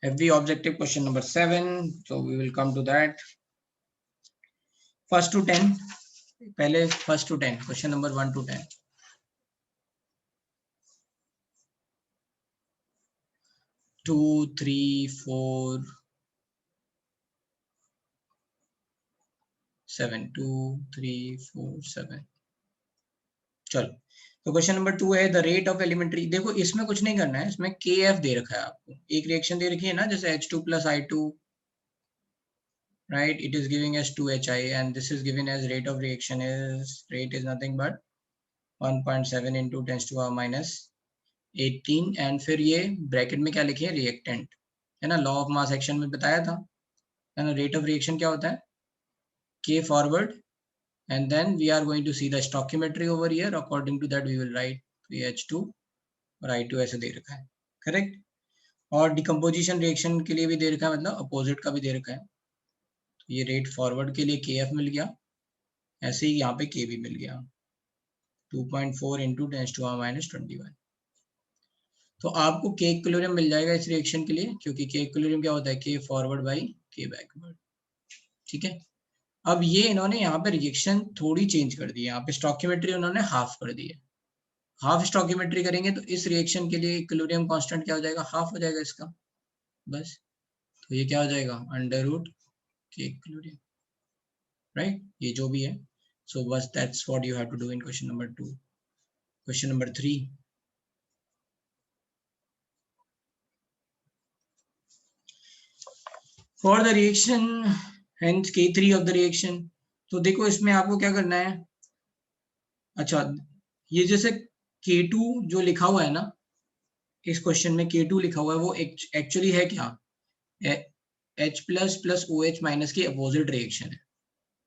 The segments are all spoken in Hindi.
FV objective question number 7. So we will come to that. First to 10. पहले first to 10. Question number 1 to 10. 2, 3, 4, 7. 2, 3, 4, 7. चलो, तो क्वेश्चन नंबर 2 है द रेट ऑफ एलिमेंट्री। देखो इसमें कुछ नहीं करना है, इसमें KF दे रखा है आपको, एक रिएक्शन दे रखी है ना, जैसे H2 plus I2, right? It is giving us 2HI and this is given as rate of reaction is nothing but 1.7 into 10 to power minus 18 and फिर ये ब्रैकेट में क्या लिखे रिएक्टेंट, है ना, लॉ ऑफ मास एक्शन में बताया था, है ना। रेट ऑफ रिएक्शन क्या होता है, K forward and then we are going to see the stoichiometry over here, according to that we will write H2 और I2 ऐसे दे रखा है, करेक्ट। और डिकम्पोजिशन रिएक्शन के लिए भी दे रखा है, मतलब अपोजिट का भी दे रखा है। तो ये रेट फॉरवर्ड के लिए KF मिल गया, ऐसे ही यहाँ पे K भी मिल गया 2.4 into 10 to power minus 21। तो आपको K इक्विलिब्रियम मिल जाएगा इस रिएक्शन के लिए, क्योंकि K इक्विलिब्रियम क्या होता है, K forward by K backward, ठीक है। अब ये इन्होंने यहाँ पे रिएक्शन थोड़ी चेंज कर दी है, यहाँ पे स्टोइकियोमेट्री उन्होंने हाफ कर दी है। हाफ स्टोइकियोमेट्री करेंगे तो इस रिएक्शन के लिए इक्विलिब्रियम कांस्टेंट क्या हो जाएगा, हाफ हो जाएगा इसका, बस। तो ये क्या हो जाएगा, under root K equilibrium, right, ये जो भी है। सो बस that's what you have to do in question number 2। Question number 3, for the reaction hence K3 of the reaction। तो देखो इसमें आपको क्या करना है, अच्छा ये जैसे K2 जो लिखा हुआ है ना इस क्वेश्चन में, K2 लिखा हुआ है वो एक्चुअली है क्या, H plus plus OH minus की अपोजिट रिएक्शन है,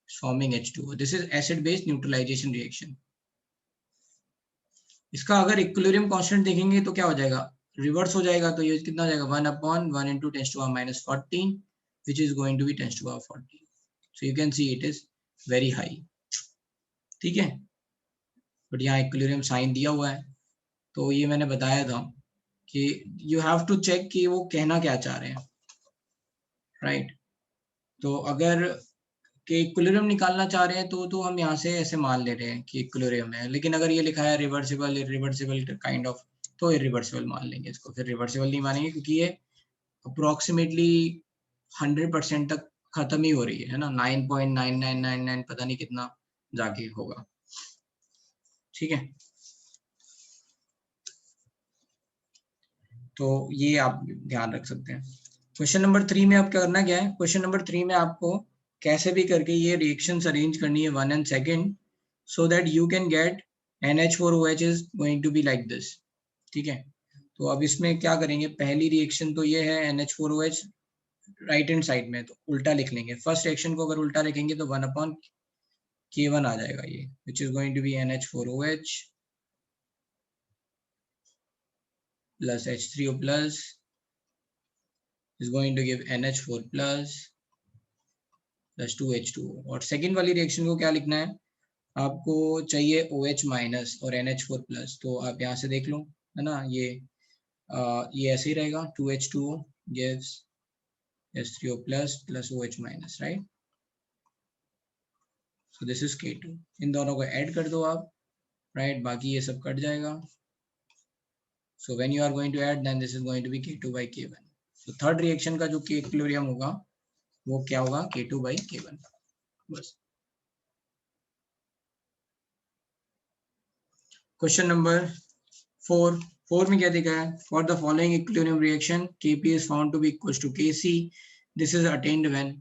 forming H2। This is acid base neutralization reaction. इसका अगर इक्विलिब्रियम कांस्टेंट देखेंगे तो क्या हो जाएगा, रिवर्स हो जाएगा। तो ये कितना हो जाएगा, 1/1 into 10 to power minus 14 which is going to be 10 to power 14। so you can see it is very high, ठीक है। बट यहाँ इक्विलिब्रियम साइन दिया हुआ है, तो ये मैंने बताया था कि यू हैव टू चेक कि वो कहना क्या चाह रहे हैं, राइट। तो अगर कि इक्विलिब्रियम निकालना चाह रहे हैं तो हम यहाँ से ऐसे मान ले रहे हैं कि इक्विलिब्रियम है, लेकिन अगर ये लिखा है रिवर्सिबल इरिवर्सिबल काइंड ऑफ, तो इरिवर्सिबल मान लेंगे इसको, फिर रिवर्सिबल नहीं मानेंगे क्योंकि ये अप्रोक्सीमेटली 100% तक खत्म ही हो रही है ना, 9.9999 पता नहीं कितना जाके होगा, ठीक है। तो ये आप ध्यान रख सकते हैं। क्वेश्चन नंबर 3 में आप करना क्या है, क्वेश्चन नंबर 3 में आपको कैसे भी करके ये रिएक्शंस अरेंज करनी है 1 and 2 so that you can get NH4OH is going to be like this, ठीक है। तो अब इसमें क्या करेंगे, पहली रिएक्शन तो ये है NH4OH राइट हैंड साइड में, तो उल्टा लिख लेंगे। फर्स्ट रिएक्शन को अगर उल्टा लिखेंगे तो 1/K1 आ जाएगा ये, which is going to be NH4OH plus H3O plus is going to give NH4 plus 2H2O। और सेकेंड वाली रिएक्शन को क्या लिखना है, आपको चाहिए OH माइनस और NH4 प्लस, तो आप यहाँ से देख लो, है ना, ये ऐसे ही रहेगा, 2H2O gives H3O plus plus OH minus, right। so this is K2। इन दोनों को ऐड कर दो आप, right, बाकी ये सब कट जाएगा। so when you are going to add then this is going to be K2 by K1। so third reaction का जो K इक्विलिब्रियम होगा वो क्या होगा, K2 by K1, बस। क्वेश्चन नंबर 4 में क्या दिखा है, for the following equilibrium reaction Kp is found to be equals to Kc, this is attained when।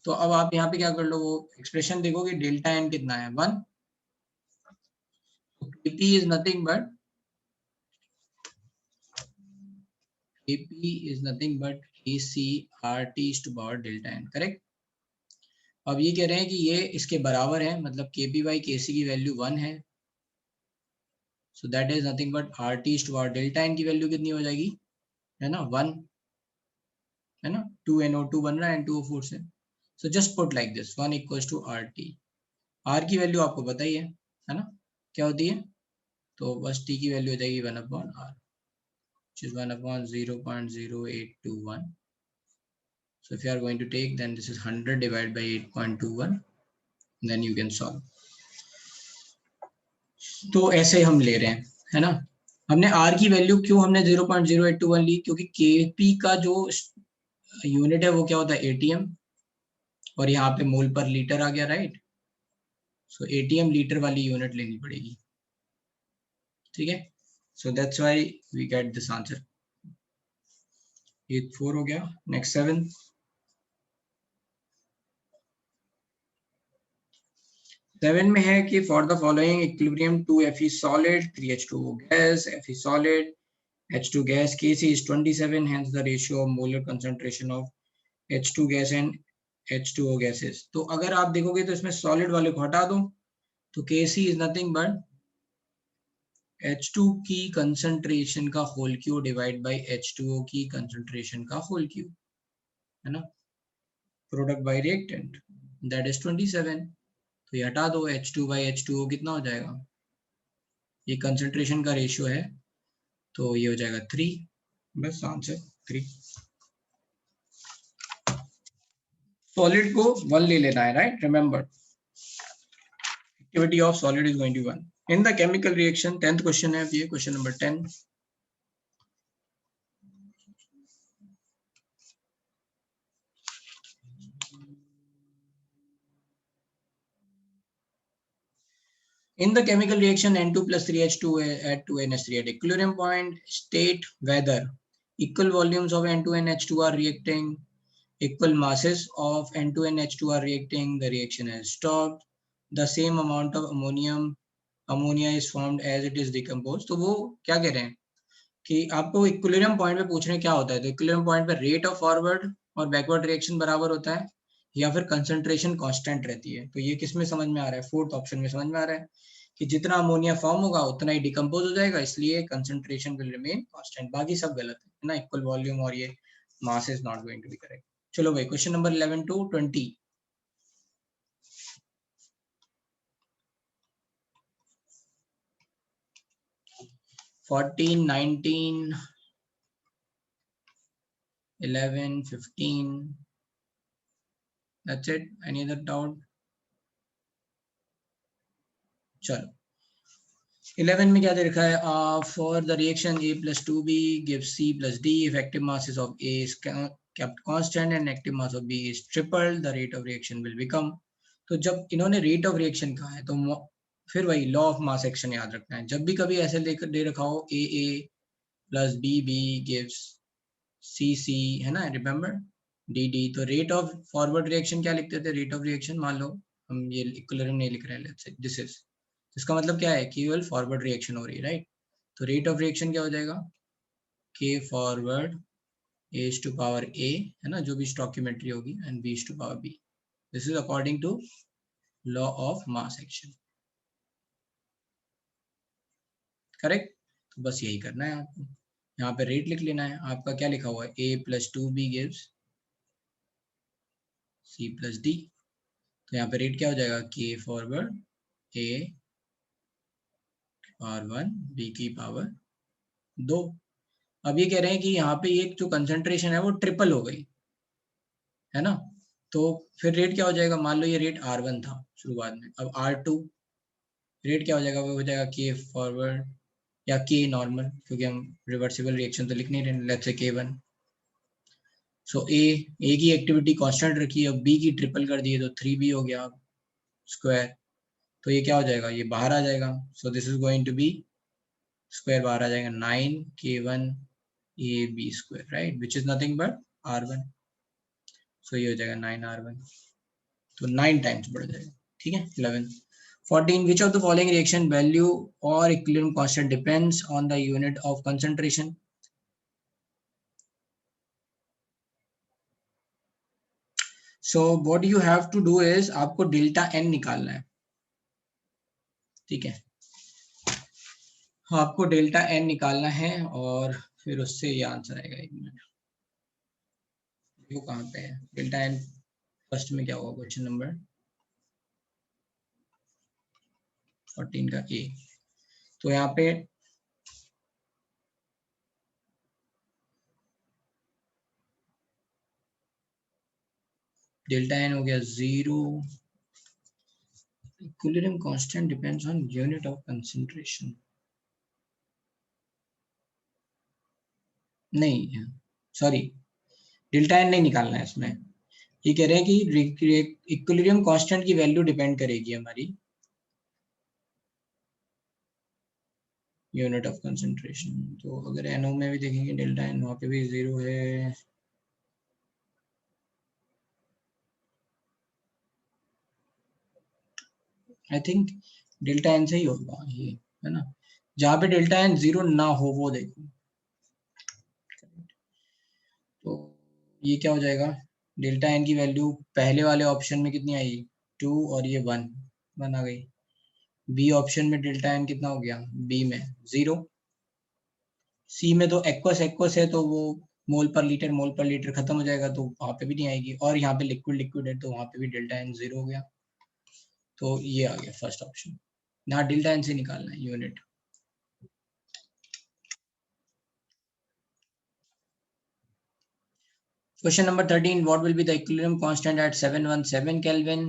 तो अब आप यहाँ पे क्या कर लो, वो एक्सप्रेशन देखो कि डेल्टा एन कितना है, 1। Kp is nothing but Kc RT to power delta n, correct. अब ये कह रहे हैं कि ये इसके बराबर है, मतलब Kp by Kc की वैल्यू 1 है, so that is nothing but RT to power delta n की वैल्यू कितनी हो जाएगी, है ना, 1, है ना, 2NO2 बन रहा है N2O4 से। so just put like this 1 equals to RT। R की वैल्यू आपको पता ही है ना, क्या होती है, तो बस T की वैल्यू हो जाएगी 1/R which is 1/0.0821 So if you are going to take, then this is 100 divided by 8.21, then you can solve. तो ऐसे हम ले रहे हैं, है ना. हमने R की वैल्यू क्यों हमने 0.0821 ली, क्योंकि Kp का जो यूनिट है वो क्या होता है, ATM, और यहाँ पे मोल पर लीटर आ गया, राइट. सो ATM लीटर वाली यूनिट लेनी पड़ेगी, ठीक है. So that's why we get this answer. ये 4 हो गया. नेक्स्ट 7. 7 में है कि for the following equilibrium 2Fe solid 3H2O gas, Fe solid, H2 gas, Kc is 27, hence the ratio of molar concentration of H2 gas and H2O gases. तो अगर आप देखोगे तो इसमें सॉलिड वाले को हटा दो, तो Kc is nothing but H2 की कंसंट्रेशन का whole Q divide by H2O की कंसंट्रेशन का होल क्यू, है ना. Product by reactant, that is 27. तो ये हटा दो, H2 बाई H2O कितना हो जाएगा, ये कंसंट्रेशन का रेशियो है, तो ये हो जाएगा 3. बस आंसर 3. सॉलिड को 1 ले लेना है, right. Remember, activity of solid is going to 1 in the chemical reaction. 10th question है ये, question number 10. In the chemical reaction N2 plus 3H2 at 2NH3 at equilibrium point, state whether equal volumes of N2 and H2 are reacting, equal masses of N2 and H2 are reacting, the reaction has stopped, the same amount of ammonia is formed as it is decomposed. तो वो क्या कह रहे हैं कि आपको इक्विलिब्रियम पॉइंट पे पूछ रहे हैं क्या होता है. तो इक्विलिब्रियम पॉइंट पे रेट ऑफ फॉरवर्ड और बैकवर्ड रिएक्शन बराबर होता है, या फिर कंसंट्रेशन कांस्टेंट रहती है. तो ये किस में समझ में आ रहा है, 4th ऑप्शन में समझ में आ रहा है कि जितना अमोनिया फॉर्म होगा उतना ही डिकम्पोज हो जाएगा, इसलिए कंसंट्रेशन विल रिमेन कांस्टेंट. बाकी सब गलत है ना, इक्वल वॉल्यूम और ये mass is not going to be correct. चलो भाई, question number 11 to 20. (14, 19, 11, 15). That's it. Any other doubt? चलो 11 में क्या दे रखा है, for the reaction A plus 2B gives C plus D if active masses of A is kept constant and active mass of B is tripled, the rate of reaction will become. तो जब इन्होंने रेट ऑफ रिएक्शन कहा है तो फिर वही लॉ ऑफ मास एक्शन याद रखना है. जब भी कभी ऐसे लेकर दे रखा हो A plus B gives C, है ना, रिमेम्बर D, तो रेट ऑफ फॉरवर्ड रिएक्शन क्या लिखते थे, रेट ऑफ रिएक्शन. मान लो हम ये इक्विलिब्रियम नहीं लिख रहे हैं, लेट्स से दिस इज, इसका मतलब क्या है, केवल फॉरवर्ड रिएक्शन हो रही है, राइट. तो रेट ऑफ रिएक्शन क्या हो जाएगा, K forward A is to power A, है ना, जो भी स्टॉकियोमेट्री होगी, and B is to power B. This is according to law of mass action, correct. तो बस यही करना है आपको, यहाँ पे रेट लिख लेना है. आपका क्या लिखा हुआ है, A plus 2B gives C plus D. तो यहाँ पे रेट क्या हो जाएगा, K forward A power 1 B की पावर 2. अब ये कह रहे हैं कि यहाँ पे एक जो कंसंट्रेशन है वो ट्रिपल हो गई, है ना. तो फिर रेट क्या हो जाएगा, मान लो ये रेट R1 था शुरुआत में, अब R2 रेट क्या हो जाएगा, वो हो जाएगा K फॉरवर्ड या K नॉर्मल, क्योंकि हम रिवर्सिबल रिएक्शन तो लिख नहीं रहे, let's say K1. So A की एक्टिविटी कांस्टेंट रखी है, अब B की ट्रिपल कर दी है, तो 3B हो गया स्क्वायर. तो ये क्या हो जाएगा, ये बाहर आ जाएगा. So this is going to be square बाहर आ जाएगा 9K1 AB square, right, which is nothing but R1. So ये हो जाएगा 9R1, तो 9 टाइम्स बढ़ जाएगा, ठीक है. 11. 14. Which of the following reaction value or equilibrium constant depends on the unit of concentration? So what you have to do is आपको डेल्टा n निकालना है, ठीक है. आपको डेल्टा n निकालना है और फिर उससे ये आंसर आएगा. 1 मिनट, देखो कहाँ पे है डेल्टा n. फर्स्ट में क्या होगा, क्वेश्चन नंबर 14 का A. तो यहाँ पे डेल्टा एन हो गया 0. Equilibrium constant depends on unit of concentration. नहीं, सॉरी, डेल्टा एन नहीं निकालना है इसमें. ये कह रहे हैं कि इक्विलिब्रियम कांस्टेंट की वैल्यू डिपेंड करेगी हमारी यूनिट ऑफ कंसंट्रेशन. तो अगर एनओ में भी देखेंगे डेल्टा एन वहाँ पे भी 0 है. आई थिंक डेल्टा एन से ही होगा ये, है ना. जहाँ पे डेल्टा एन 0 ना हो वो देखो. तो ये क्या हो जाएगा, डेल्टा एन की वैल्यू पहले वाले ऑप्शन में कितनी आई, 2, और ये 1 आ गई. बी ऑप्शन में डेल्टा एन कितना हो गया, बी में 0. सी में तो एक्वस एक्वस है तो वो मोल पर लीटर खत्म हो जाएगा तो वहां पे भी नहीं आएगी. और यहाँ पे लिक्विड लिक्विड है तो वहां पे भी डेल्टा एन 0 हो गया. तो ये आ गया फर्स्ट ऑप्शन. ना डेल्टा एन से निकालना है unit. Question number 13. What will be the equilibrium constant at 717 Kelvin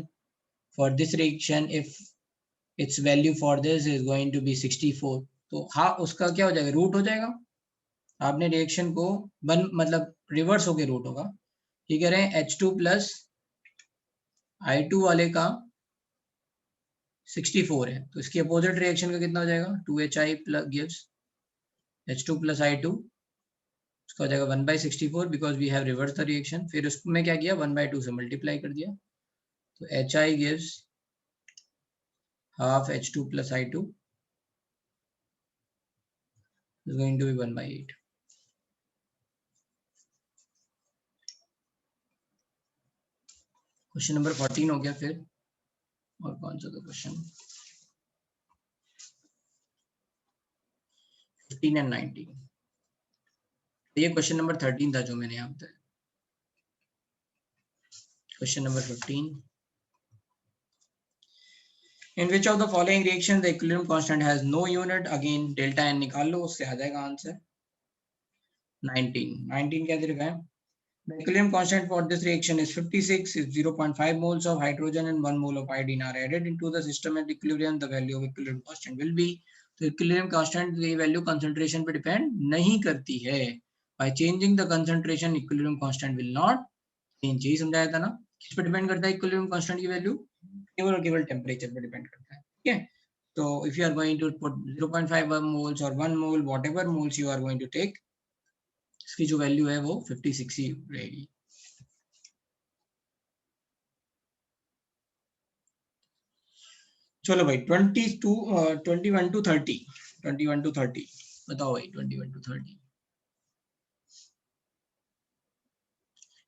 for this reaction if its value for this is going to be 64? तो हाँ, उसका क्या हो जाएगा, रूट हो जाएगा. आपने रिएक्शन को मतलब रिवर्स होके रूट होगा. ये कह रहे हैं H2 प्लस I2 वाले का 64 है तो इसकी अपोजिट रिएक्शन का कितना हो जाएगा, 2HI plus gives H2 plus I2. उसका हो जाएगा 1/64 because we have reverse the reaction. फिर उसमें क्या किया, 1/2 से मल्टीप्लाई कर दिया. तो HI gives half H2 plus I2 is going to be 1/8. Question number 14 हो गया. फिर और कौन सा था क्वेश्चन, 15 and 19. ये क्वेश्चन नंबर 13 था जो मैंने यहाँ पे. Question number 15. In which of the following reaction the equilibrium constant has no unit? Again delta n निकाल लो, उससे आ जाएगा आंसर. 19 क्या दे रखा है, the equilibrium constant for this reaction is 56. If 0.5 moles of hydrogen and 1 mole of iodine are added into the system at equilibrium, the value of equilibrium constant will be. तो equilibrium constant की वैल्यू कंसंट्रेशन पे डिपेंड नहीं करती है. By changing the concentration, equilibrium constant will not change. यही समझाया था ना. किस पे डिपेंड करता है equilibrium constant की वैल्यू, केवल और केवल टेम्परेचर पे डिपेंड करता है. ठीक है. तो if you are going to put 0.5 moles or 1 mole, whatever moles you are going to take, इसकी जो वैल्यू है वो 56 ही रहेगी. चलो भाई 21 to 30 बताओ भाई. 21 to 30,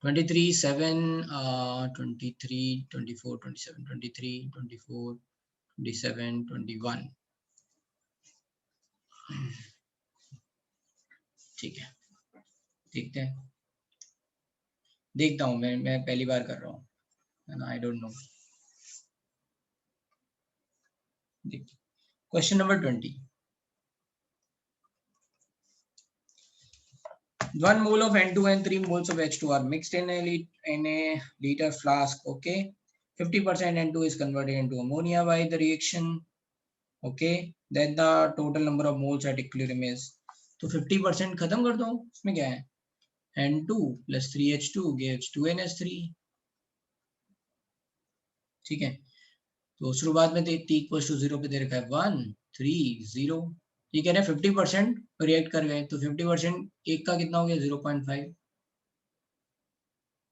23 7 23 24 27 23 24 27 21. ठीक है, देखते हैं. देखता हूँ मैं पहली बार कर रहा हूँ, है ना. I don't know. Question number 20. 1 mole of N2 and 3 moles of H2 are mixed in a liter flask. Okay, 50% N2 is converted into ammonia by the reaction. Okay, then the total number of moles at equilibrium is. तो 50% खत्म कर दो, इसमें क्या है, N2 plus 3H2 gives 2NH3. ठीक है. तो शुरुआत में T equals to 0 पे दे रखा है 1 3 0. ये कह रहे हैं 50% रिएक्ट कर गए तो 50% एक का कितना हो गया 0.5.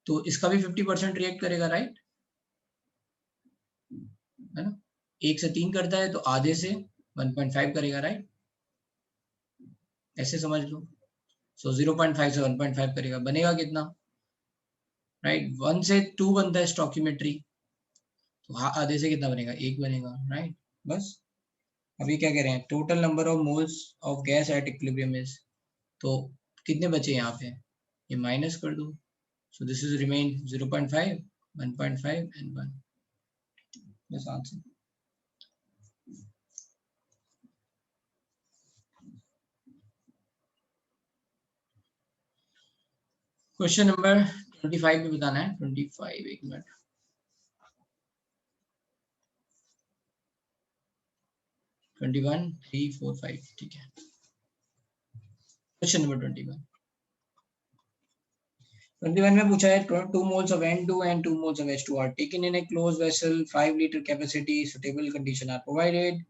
तो इसका भी 50% रिएक्ट करेगा, राइट, है ना. 1 से 3 करता है तो आधे से 1.5 करेगा, राइट. ऐसे समझ लो. सो 0.5 से 1.5 करेगा, बनेगा कितना, राइट. 1 से 2 बनता है स्टोकियोमेट्री, तो आधे से कितना बनेगा, 1 बनेगा, राइट. बस. अभी क्या कह रहे हैं, total number of moles of gas at equilibrium is. तो कितने बचे यहाँ पे, ये माइनस कर दो. सो दिस इज रिमेन 0.5 1.5 and 1. बस आंसर. Question number 25 भी बताना है, 25, एक मिनट। ट्वेंटी वन, 3, 4, 5, ठीक है। Question number 21। 21 में पूछा है 2 moles of N2 and 2 moles of H2 are taken in a closed vessel, 5-liter capacity, suitable condition are provided.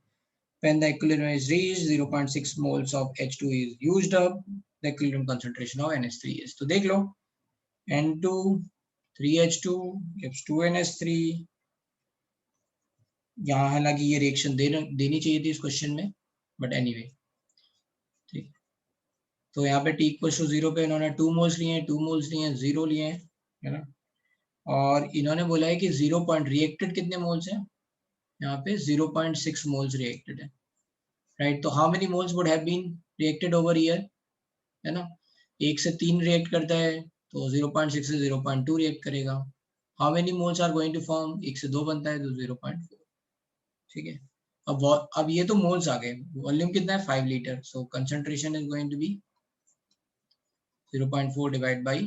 When the equilibrium is reached, 0.6 moles of H2 is used up. The equilibrium concentration of NH3 is. तो देख लो, N2, 3H2 gives 2NH3. यहाँ हालांकि ये रिएक्शन देनी चाहिए थी इस क्वेश्चन में, बट एनीवे ठीक। तो यहाँ पे T इक्वल टू 0 पे इन्होंने 2 मोल्स लिए हैं, 2 मोल्स लिए हैं, 0 लिए हैं, है ना। और इन्होंने बोला है कि 0 पॉइंट रिएक्टेड कितने मोल्स हैं, यहाँ पे 0.6 मोल्स रिएक्टेड है, राइट। तो how many moles would have been reacted over here, है ना। 1 से 3 रिएक्ट करता है तो 0.6 से 0.2 रिएक्ट करेगा। How many moles are going to form, 1 से 2 बनता है तो 0.4, ठीक है। अब ये तो मोल्स आ गए, वॉल्यूम कितना है 5 litre, so concentration is going to be 0.4 divide by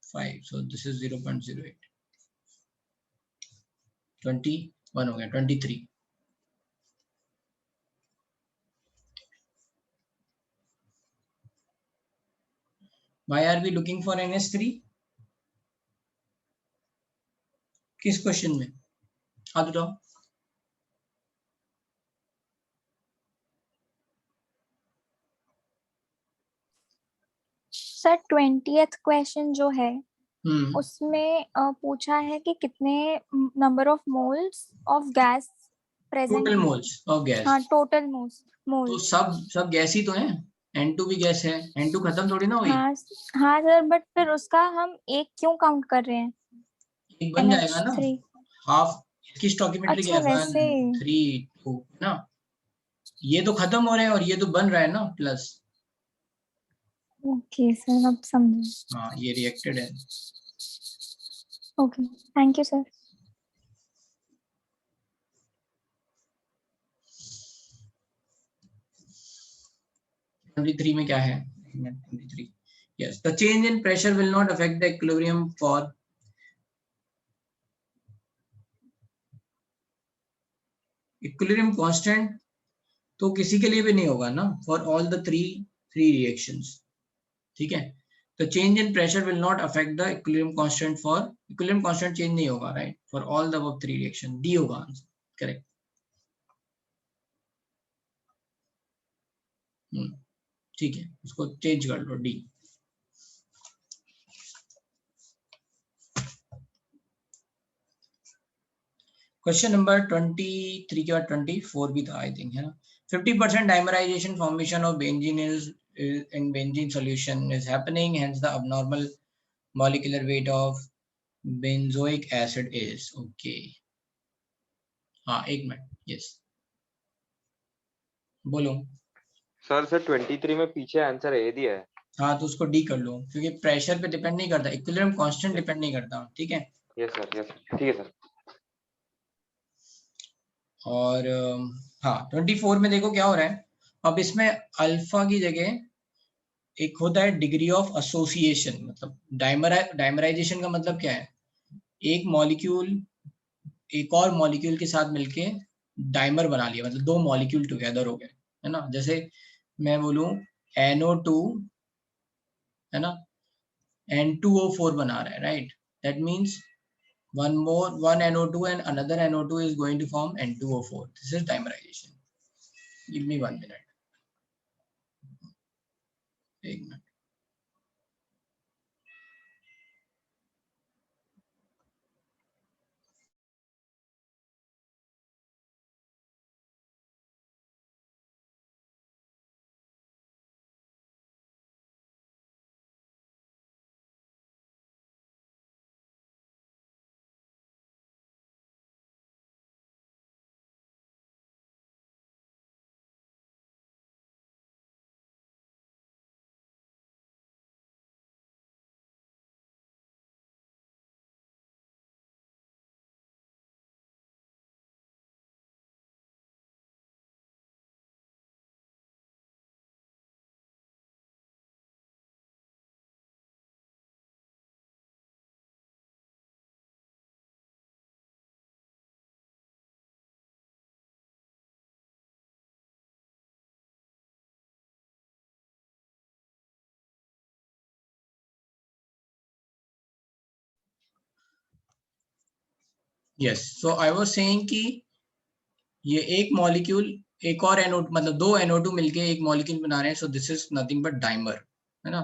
5, so this is 0.08, 21 हो गया, 23। Why are we looking for NH3? किस क्वेश्चन में, हाँ बताओ। सर 20th क्वेश्चन जो है उसमें पूछा है कि कितने number of moles of gas present total है। Moles of gas. हाँ टोटल मोल्स तो मोल्स। सब गैस ही तो है, N2 भी गैस है, N2 खत्म थोड़ी ना हुई, हाँ हाँ सर, बट फिर उसका हम एक क्यों काउंट कर रहे हैं, एक बन जाएगा ना। NH3। हाफ इसकी स्टोकियोमेट्री क्या अच्छा है, वैसे। 1, 3, 2 ना। ये तो खत्म हो रहे हैं और ये तो बन रहा है ना प्लस। ओके सर, अब समझे। हाँ ये रिएक्टेड है। Okay, thank you sir. 23 में क्या है, 23, yes, the change in pressure will not affect the equilibrium for equilibrium constant, तो किसी के लिए भी नहीं होगा ना, for all the three reactions, ठीक है। तो change in pressure will not affect the equilibrium constant, for equilibrium constant change नहीं होगा, right, for all the above 3 reaction. D होगा आंसर, करेक्ट। ठीक है, उसको चेंज कर लो, डी। क्वेश्चन नंबर 23 के बाद 24 भी था आई थिंक, है ना। 50% dimerization formation of benzene is in benzene solution is happening, hence the abnormal molecular weight of benzoic acid is okay। हाँ एक मिनट, यस बोलो। सर 23 में पीछे आंसर ए दिया है। हाँ तो उसको डी कर लो, क्योंकि प्रेशर पे डिपेंड नहीं करता, इक्विलिब्रियम कांस्टेंट डिपेंड नहीं करता, ठीक है। यस सर, यस ठीक है सर। और हाँ 24 में देखो क्या हो रहा है। अब इसमें अल्फा की जगह एक होता है डिग्री ऑफ एसोसिएशन, मतलब डाइमराइजेशन का मतलब क्या है, एक मॉलिक्यूल एक और मॉलिक्यूल के साथ मिलके डाइमर बना लिया, मतलब 2 मॉलिक्यूल टुगेदर हो गए, है ना। जैसे मैं बोलूं NO2, है ना, N2O4 बना रहा है, right. That means one NO2 and another NO2 is going to form N2O4. This is dimerization. Give me 1 minute. एक minute. Yes, so I was saying कि ये एक मॉलिक्यूल एक और NO मतलब दो NO2 मिलके एक मॉलिक्यूल बना रहे हैं, सो this is nothing but dimer, है ना।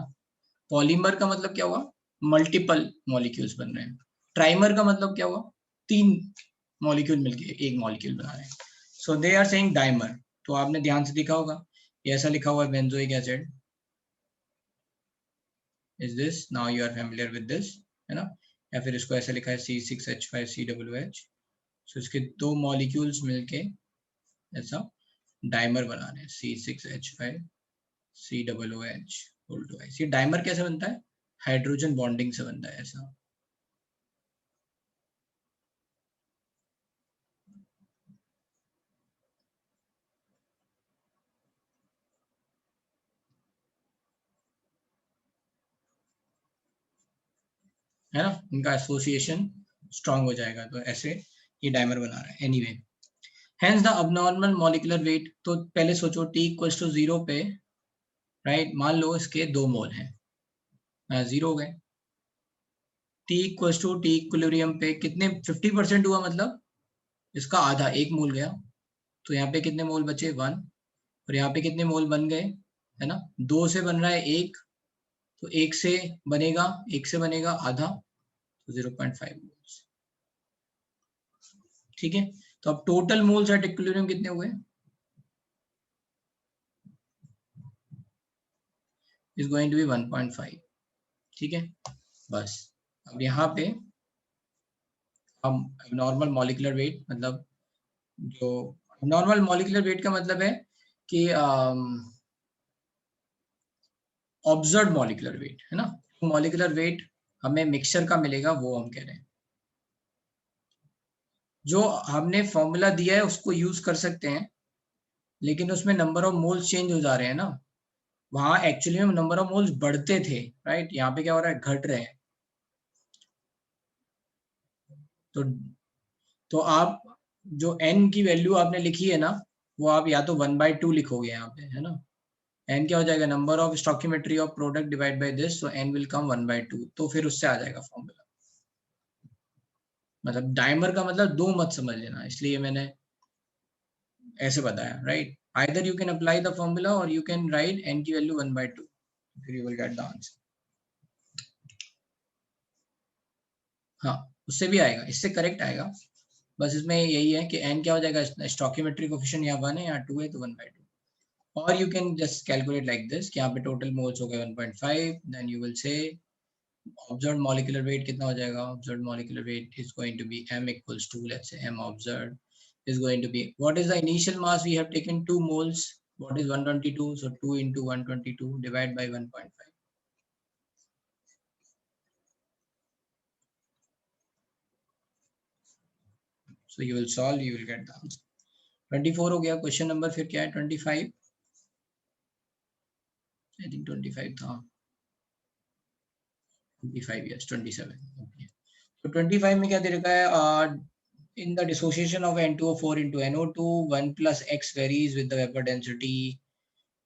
पॉलीमर का मतलब क्या हुआ, मल्टीपल मॉलिक्यूल्स बन रहे हैं। ट्राइमर का मतलब क्या हुआ, तीन मॉलिक्यूल मिलके एक मॉलिक्यूल बना रहे हैं, सो दे आर सेइंग डाइमर। तो आपने ध्यान से देखा होगा ये ऐसा लिखा हुआ है benzoic acid, is this, now you are familiar with this, है ना। या फिर इसको ऐसा लिखा है C6H5COOH, सो इसके दो मॉलिक्यूल्स मिलके ऐसा डाइमर बना रहे हैं C6H5COOH। ये डाइमर कैसे बनता है, हाइड्रोजन बॉन्डिंग से बनता है ऐसा। है ना, इनका एसोसिएशन स्ट्रांग हो जाएगा, तो ऐसे ये डाइमर बना रहा है। Anyway, hence the abnormal molecular weight, तो पहले सोचो T इक्वल्स टू 0 पे, राइट, मान लो इसके 2 मोल हैं, 0 हो गए। T equals to T equilibrium पे कितने 50% हुआ, मतलब इसका आधा, 1 मोल गया, तो यहाँ पे कितने मोल बचे 1, और यहाँ पे कितने मोल बन गए, है ना, 2 से बन रहा है 1, तो 1 से बनेगा आधा, तो 0.5 मोल्स। ठीक है, तो अब टोटल मोल्स एट इक्विलिब्रियम कितने हुए, इज गोइंग टू बी 1.5। ठीक है, बस अब यहाँ पे हम नॉर्मल मॉलिक्यूलर वेट, मतलब जो नॉर्मल मॉलिक्यूलर वेट का मतलब है कि ऑब्जर्व मॉलिक्यूलर वेट, है ना, मॉलिक्यूलर वेट हमें मिक्सचर का मिलेगा वो हम कह रहे हैं। जो हमने फॉर्मूला दिया है उसको यूज कर सकते हैं, लेकिन उसमें नंबर ऑफ मोल्स चेंज हो जा रहे हैं ना, वहां एक्चुअली में नंबर ऑफ मोल्स बढ़ते थे, राइट, यहाँ पे क्या हो रहा है, घट रहे हैं। तो आप जो n की वैल्यू आपने लिखी है ना, वो आप या तो 1/2 लिखोगे यहाँ पे, है ना। n क्या हो जाएगा, number of stoichiometry of product divide by this, so n will come 1/2, तो फिर उससे आ जाएगा फॉर्मूला। मतलब डाइमर का मतलब दो मत समझ लेना, इसलिए मैंने ऐसे बताया, right. Either you can apply the formula और यू कैन राइट n की वैल्यू 1/2, फिर you will get the answer. हाँ, उससे भी आएगा, इससे करेक्ट आएगा, बस इसमें यही है कि n क्या हो जाएगा, स्टोकियोमेट्री कोफिशिएंट यहाँ 1 है, यहाँ 2 है, तो 1/2। or you can just calculate like this कि यहाँ पे total moles हो गए 1.5, then you will say observed molecular weight कितना हो जाएगा, observed molecular weight is going to be m equals to, let's say m observed is going to be, what is the initial mass we have taken, 2 moles, what is 122, so 2 into 122 divided by 1.5, so you will solve, you will get the answer। 24 हो गया। क्वेश्चन नंबर फिर क्या है, 25, आई थिंक 25 था, 25, yes 27, okay। तो 25 में क्या दे रखा है, in the dissociation of N2O4 into NO2, 1 plus X varies with the vapor density,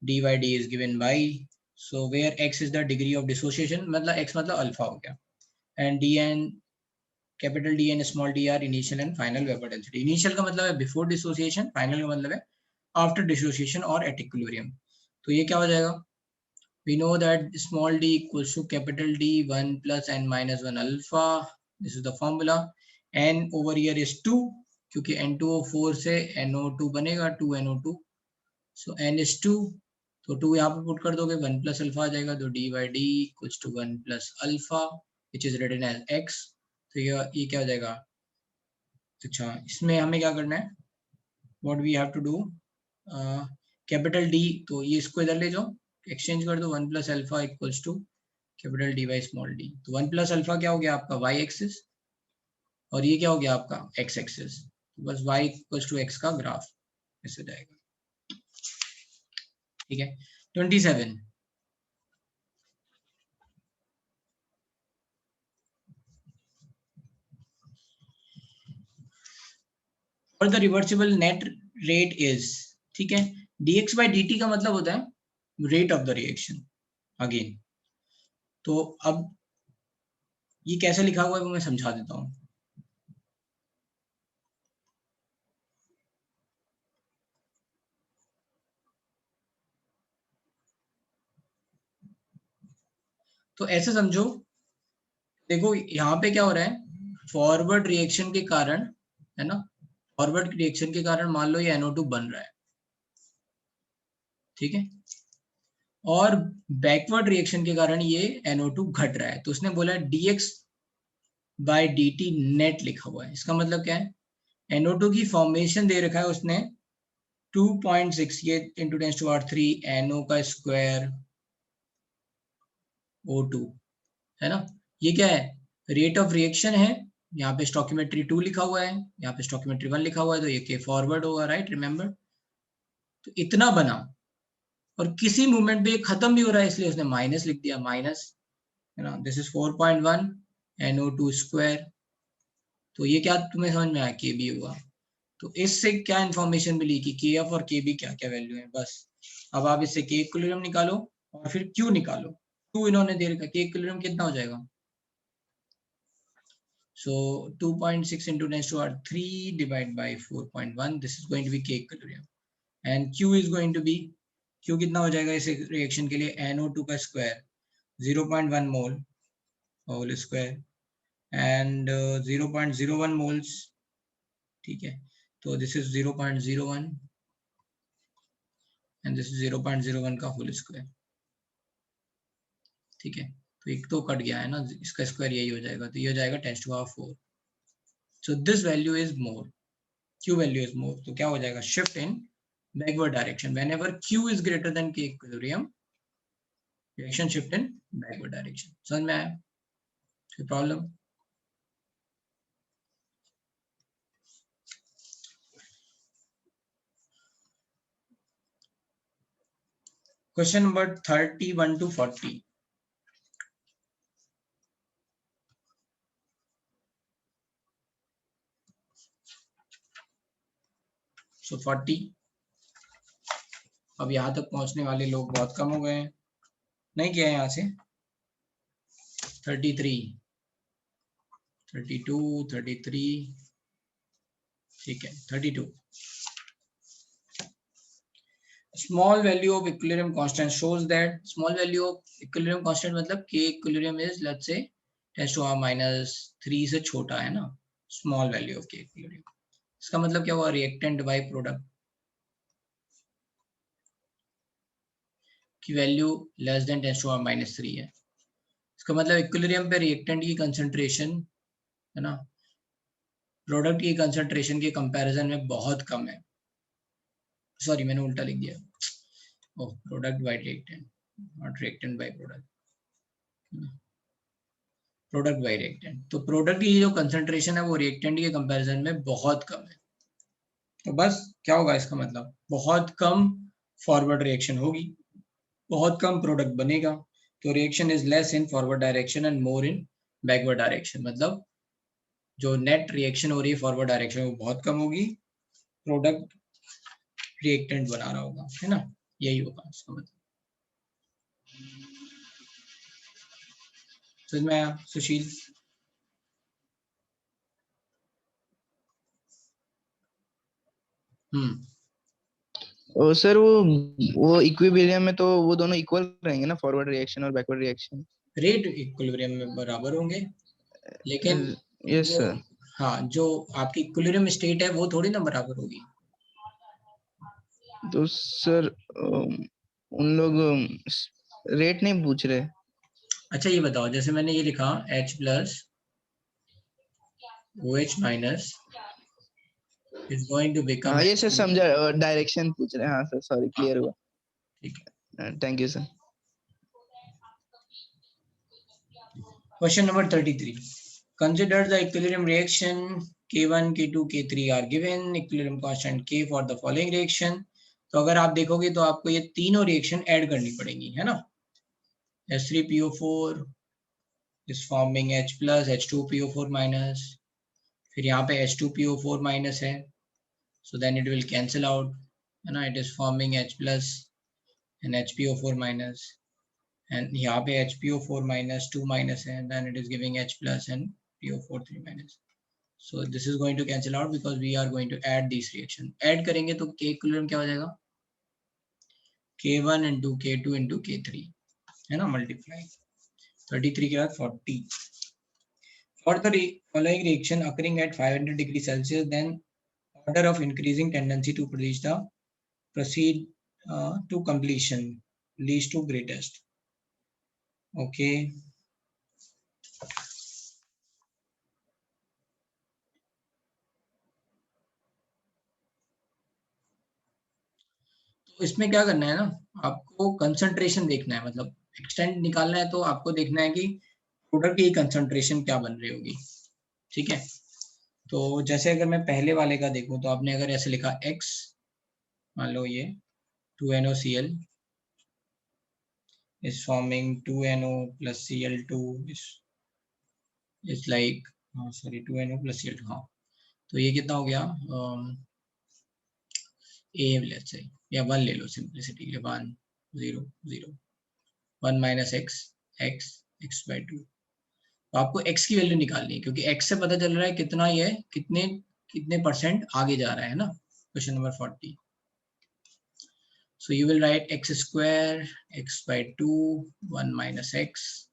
d by d is given by, so where X is the degree of dissociation, मतलब X मतलब अल्फा हो गया, and Dn, capital D and small d are initial and final vapor density। Initial का मतलब है before dissociation, final का मतलब है after dissociation or at equilibrium। तो ये क्या हो जाएगा, we know that small d equals to capital D 1 plus n minus 1 alpha, this is the formula, n over here is 2 क्योंकि N2O4 से NO2 बनेगा, 2NO2, so n is 2, तो 2 यहाँ पे पुट कर दोगे, 1 plus अल्फा आ जाएगा, तो d by d equals to 1 plus alpha which is written as x, तो ये क्या हो जाएगा। अच्छा, इसमें हमें क्या करना है, what we have to do, capital D, तो ये इसको इधर ले जाओ, एक्सचेंज कर दो, 1 plus alpha equals to capital D by small d, तो 1 plus अल्फा क्या हो गया आपका y एक्सिस, और ये क्या हो गया आपका x एक्सिस, तो बस y इक्वल्स टू x का ग्राफ ऐसे जाएगा। ठीक है, 27, और the reversible net rate is, ठीक है, dx by dt का मतलब होता है rate of the reaction again. तो अब ये कैसे लिखा हुआ है वो मैं समझा देता हूँ। तो ऐसे समझो, देखो यहाँ पे क्या हो रहा है, फॉरवर्ड रिएक्शन के कारण, है ना, फॉरवर्ड रिएक्शन के कारण मान लो ये NO2 बन रहा है, ठीक है, और बैकवर्ड रिएक्शन के कारण ये NO2 घट रहा है। तो उसने बोला dx बाय dt नेट लिखा हुआ है। इसका मतलब क्या है, NO2 की फॉर्मेशन दे रखा है उसने 2.68 into 10⁻³ NO का स्क्वायर O2, है ना। ये क्या है, रेट ऑफ रिएक्शन है, यहाँ पे स्टोकियोमेट्री 2 लिखा हुआ है, यहाँ पे स्टोकियोमेट्री 1 लिखा हुआ है, तो ये के फॉरवर्ड होगा, राइट, रिमेंबर। तो इतना बना और किसी मूवमेंट पे ये खत्म भी हो रहा है, इसलिए उसने माइनस लिख दिया, माइनस, है ना, दिस इज 4.1 NO2 स्क्वायर। तो ये क्या तुम्हें समझ में आया, के बी हुआ। तो इससे क्या इन्फॉर्मेशन मिली कि के एफ और के बी क्या क्या वैल्यू है, बस। अब आप इससे के इक्विलिब्रियम निकालो और फिर क्यू निकालो। क्यू इन्होंने दे रखा, के इक्विलिब्रियम कितना हो जाएगा, so 2.6 into 10⁻³ divided by 4.1, this is going to be K equilibrium, and Q is going to be, Q कितना हो जाएगा इस रिएक्शन के लिए, NO2 का square 0.1 mole whole square and 0.01 moles, ठीक है, तो this is 0.01 and this is 0.01 का होल स्क्वायर, ठीक है। तो एक तो कट गया है ना, इसका स्क्वायर यही हो जाएगा, तो ये हो जाएगा 10⁻⁴। So this value is more, Q value is more, तो क्या हो जाएगा, shift in backward direction, whenever Q is greater than K equilibrium, reaction shift in backward direction। समझ में आया, कोई प्रॉब्लम? Question number 31 to 40। सो 40, अब यहाँ तक पहुंचने वाले लोग बहुत कम हो गए हैं, नहीं किया है यहाँ से। 33, 32, 33, ठीक है, 32। Small value of equilibrium constant shows that small value of equilibrium constant मतलब K equilibrium is, let's say 10⁻³ से छोटा है ना, small value of K equilibrium। इसका मतलब क्या हुआ, रिएक्टेंट बाय प्रोडक्ट की वैल्यू लेस देन 10⁻³ है। इसका मतलब इक्विलिब्रियम पे रिएक्टेंट की कंसंट्रेशन, है ना, प्रोडक्ट की कंसंट्रेशन के कंपैरिजन में बहुत कम है। सॉरी, मैंने उल्टा लिख दिया, oh, product by reactant, not reactant by product, product by reactant. तो प्रोडक्ट की जो कंसंट्रेशन है वो रिएक्टेंट के कंपैरिजन में बहुत कम है। तो बस क्या होगा इसका मतलब, बहुत कम फॉरवर्ड रिएक्शन होगी, बहुत कम प्रोडक्ट बनेगा। तो reaction is less in forward direction and more in backward direction, मतलब जो नेट रिएक्शन हो रही है फॉरवर्ड डायरेक्शन वो बहुत कम होगी, प्रोडक्ट रिएक्टेंट बना रहा होगा, है ना, यही होगा इसका मतलब। समझ में आया सुशील? ओ सर, वो इक्विलिब्रियम में तो वो दोनों इक्वल रहेंगे ना, फॉरवर्ड रिएक्शन और बैकवर्ड रिएक्शन। रेट इक्विलिब्रियम में बराबर होंगे, लेकिन यस सर। हाँ, जो आपकी इक्विलिब्रियम स्टेट है वो थोड़ी ना बराबर होगी। तो सर उन लोग रेट नहीं पूछ रहे। अच्छा ये बताओ, जैसे मैंने ये लिखा H plus OH minus is going to become, हाँ ये सर समझा, डायरेक्शन पूछ रहे हैं। हाँ सर, सॉरी, क्लियर हुआ, ठीक है। Thank you sir. Question number 33. Consider the equilibrium reaction K1, K2, K3 are given. Equilibrium constant K for the following reaction. तो अगर आप देखोगे तो आपको ये तीनों रिएक्शन ऐड करनी पड़ेगी, है ना। H3PO4 is forming H plus H2PO4 minus, फिर यहाँ पे H2PO4 minus है, so then it will cancel out, है ना, it is forming H plus and HPO4 minus, and यहाँ पे HPO4 minus 2 minus है, then it is giving H plus and PO4 3 minus. So this is going to cancel out because we are going to add these reaction. Add करेंगे तो K equilibrium क्या हो जाएगा, K1 into K2 into K3, है ना, multiply। 33 के बाद 40. For the following reaction occurring at 500 degrees Celsius, then order of increasing tendency to produce the proceed to completion leads to greatest. Okay. तो इसमें क्या करना है ना, आपको कंसंट्रेशन देखना है, मतलब एक्सटेंट निकालना है, तो आपको देखना है कि प्रोडक्ट की कंसंट्रेशन क्या बन रही होगी. ठीक है, तो जैसे अगर मैं पहले वाले का देखूं, तो आपने अगर ऐसे लिखा x, मान लो ये 2NoCl is forming 2NO plus Cl2 is like sorry 2NO plus Cl2. हाँ, तो ये कितना हो गया, a let's say, या 1 ले लो सिंपलिसिटी के लिए, 1 0 0 1 minus x x by 2. तो आपको x की वैल्यू निकालनी है, क्योंकि x से पता चल रहा है कितना ये कितने परसेंट आगे जा रहा है ना. Question number 40. So you will write x square x by 2 1 minus x,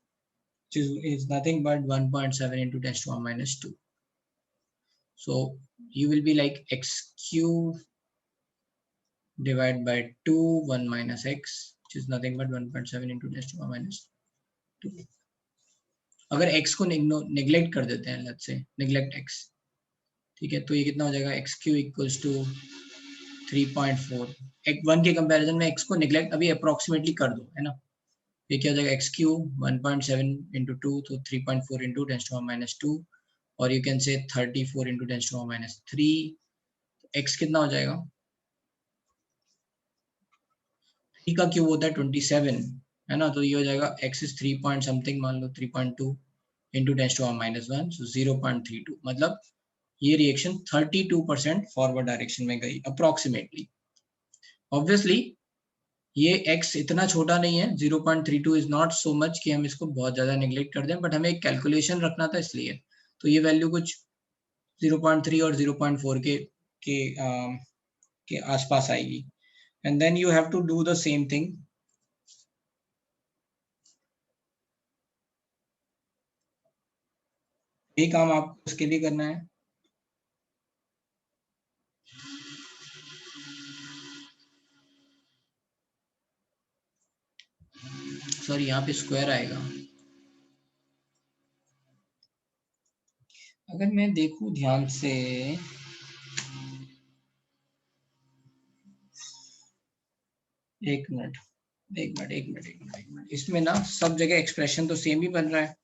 which is nothing but 1.7 into 10 to the power minus 2. So you will be like x cube divided by 2 1 minus x, which is nothing but 1.7 into 10 to the power minus 2. अगर x को नेग्लेक्ट कर देते हैं, लेट्स से नेग्लेक्ट x, ठीक है, तो ये कितना हो जाएगा, x क्यू इक्वल्स टू 3.4. 1 के कंपैरिजन में x को नेग्लेक्ट अभी अप्रोक्सीमेटली कर दो, है ना. ये क्या हो जाएगा, x क्यूब 1.7 into 2, तो 3.4 into 10 to the power minus 2, और you can say 34 into 10 to the power minus 3. x कितना हो जाएगा, 3 का क्यूब होता है 27, है ना, तो ये हो जाएगा x is 3 point something, मान लो 3.2 into 10 to the power minus 1, so 0.32. मतलब ये रिएक्शन 32% फॉरवर्ड डायरेक्शन में गई अप्रोक्सीमेटली. ऑब्वियसली ये x इतना छोटा नहीं है, 0.32 इज नॉट सो मच कि हम इसको बहुत ज्यादा नेग्लेक्ट कर दें, बट हमें एक कैलकुलेशन रखना था इसलिए. तो ये वैल्यू कुछ 0.3 और 0.4 के आसपास आएगी. And then you have to do the same thing. ये काम आपको उसके लिए करना है. सॉरी, यहाँ पे स्क्वायर आएगा. अगर मैं देखूं ध्यान से, एक मिनट, इसमें ना सब जगह एक्सप्रेशन तो सेम ही बन रहा है.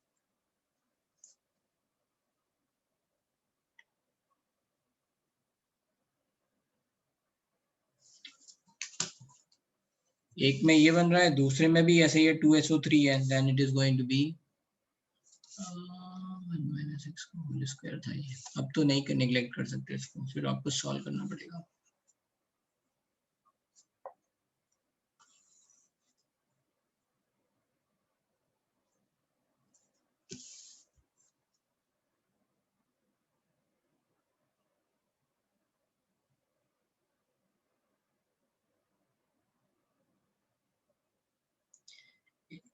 एक में ये बन रहा है, दूसरे में भी ऐसे ही 2SO3 है, then it is going to be 1 minus x whole square था ये. अब तो नहीं नेग्लेक्ट कर सकते इसको, फिर आपको सॉल्व करना पड़ेगा.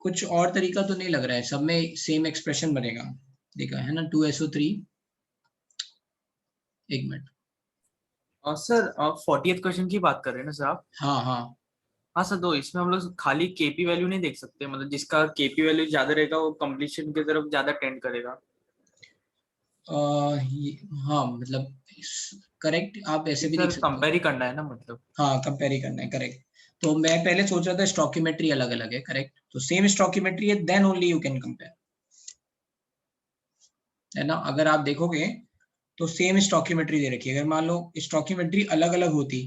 कुछ और तरीका तो नहीं लग रहा है, सब में सेम एक्सप्रेशन बनेगा. देखा है ना, 2SO3. एक मिनट. सर 40th क्वेश्चन की बात कर रहे हैं ना सर आप? हाँ सर, तो इसमें हम लोग खाली केपी वैल्यू नहीं देख सकते, मतलब जिसका केपी वैल्यू ज्यादा रहेगा वो कंप्लीशन की तरफ ज्यादा टेंड करेगा. हाँ, मतलब करेक्ट, आप ऐसे भी देख सकते हो. कंपेयर ही करना है ना, मतलब. हाँ, कंपेयर ही करना है, करेक्ट. तो मैं पहले सोच रहा था स्टॉकियोमेट्री अलग अलग है, करेक्ट. तो सेम स्टॉकियोमेट्री है, then only you can compare, है ना. अगर आप देखोगे तो सेम स्टॉकियोमेट्री दे रखी है. अगर मान लो स्टॉकियोमेट्री अलग अलग होती,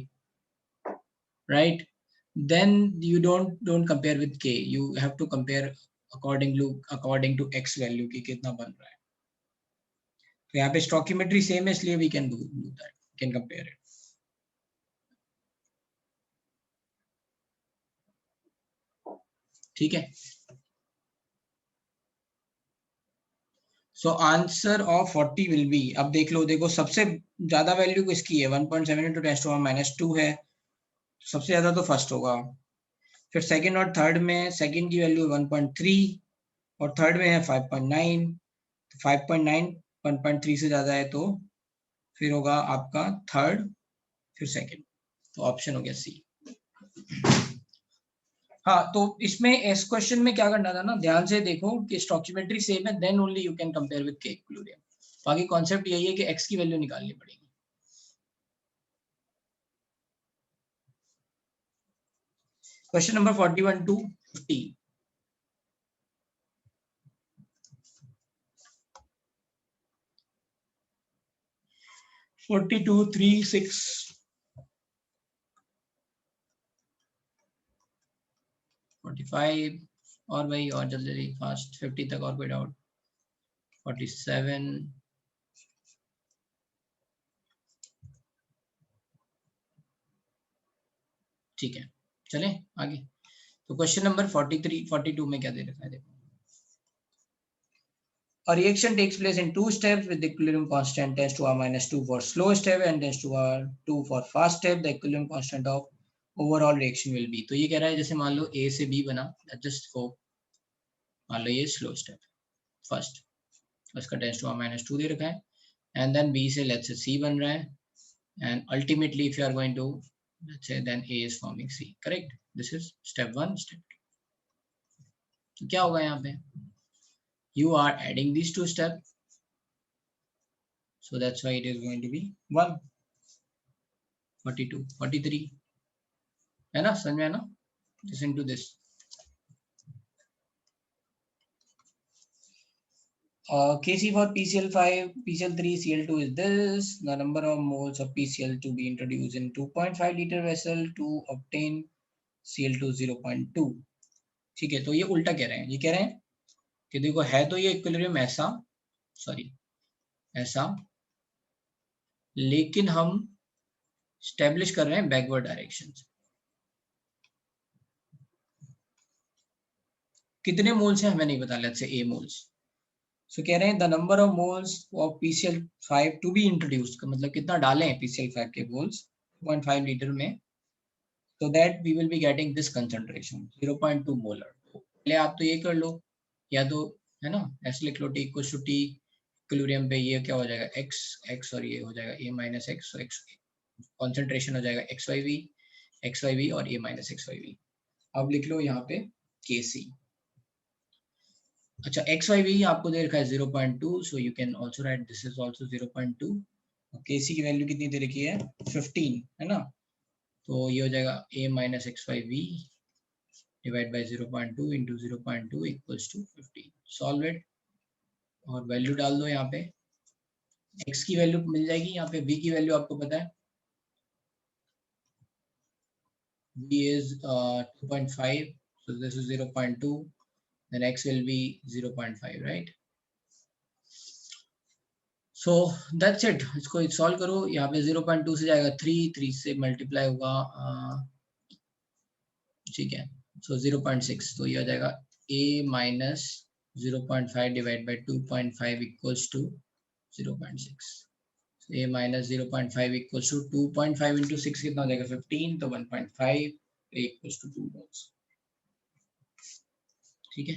right, then you don't compare with k, you have to compare according to x value की कितना बन रहा है. तो यहाँ पे स्टॉकियोमेट्री सेम है, इसलिए we can do that, can compare it. ठीक है. So answer of 40 will be, अब देख लो, देखो सबसे ज्यादा वैल्यू किसकी है, 1.7 into 10 to the power minus 2 है, सबसे ज्यादा तो फर्स्ट होगा. फिर सेकंड और थर्ड में सेकंड की वैल्यू 1.3, और थर्ड में है 5.9, 5.9 1.3 से ज्यादा है तो फिर होगा आपका थर्ड फिर सेकंड, तो ऑप्शन हो गया सी। हाँ, तो इसमें इस क्वेश्चन में क्या करना था ना, ध्यान से देखो कि स्टोइकियोमेट्री सेम है, then only you can compare with K equilibrium. बाकी कॉन्सेप्ट यही है कि x की वैल्यू निकालनी पड़ेगी। Question number 41 to 50। Forty two 3 6 45 और भाई और जल्दी जल्दी फास्ट 50 तक और कोई डाउट? 47 ठीक है, चलें आगे। तो क्वेश्चन नंबर 43 42 में क्या दे रखा है देखो। A reaction takes place in two steps with the equilibrium constant tends to r-2 for slow step and tends to r2 for fast step. The equilibrium constant of overall reaction will be। तो ये कह रहा है जैसे मान लो A से B बना, just for मान लो ये स्लो स्टेप फर्स्ट, उसका टेंस टू r-2 दे रखा है, एंड देन B से लेट्स से C बन रहा है, and ultimately if you are going to let's say then A is forming C, correct? This is step 1 step 2। तो क्या होगा यहाँ पे, you are adding these two steps, so that's why it is going to be 1 42 43 है ना, समझ में है ना? Listen to this। Kc for PCl5 PCl3 Cl2 is this, the number of moles of PCl to be introduced in 2.5 liter vessel to obtain Cl2 0.2। ठीक है, तो ये उल्टा कह रहे हैं, ये कह रहे हैं कि देखो है तो ये इक्विलिब्रियम ऐसा, सॉरी ऐसा, लेकिन हम स्टैब्लिश कर रहे हैं बैकवर्ड डायरेक्शन से। कितने मोल्स हैं हमें नहीं पता, लेट्स से A मोल्स। सो कह रहे हैं the number of moles of PCl5 to be introduced, का मतलब कितना डालें PCl5 के मोल्स 2.5 लीटर में, so that we will be getting this concentration 0.2 molar. पहले आप तो ये कर लो, या तो है ना ऐसे लिख लो T equals to T equilibrium पे ये क्या हो जाएगा x x और ये हो जाएगा A minus x, so x concentration हो जाएगा XYV और A माइनस XYV। अब लिख लो यहाँ पे Kc। अच्छा XYV आपको दे रखा है 0.2, so you can also write this is also 0.2। Kc की वैल्यू कितनी दे रखी है 15 है ना, तो ये हो जाएगा A minus XYV divide by 0.2 into 0.2 equals to 15। Solve it और वैल्यू डाल दो यहाँ पे, x की वैल्यू मिल जाएगी, यहाँ पे v की वैल्यू आपको पता है v is 2.5, so this is 0.2, then x will be 0.5, right? So that's it। इसको सॉल्व करो, यहाँ पे 0.2 से जाएगा 3 से मल्टीप्लाई होगा ठीक है, so 0.6, तो ये आ जाएगा a minus 0.5 divide by 2.5 equals to 0.6। a minus 0.5 equals to 2.5 into 6 कितना हो जाएगा 15, तो 1.5 a इक्वल्स टू 2 मोल्स। ठीक है,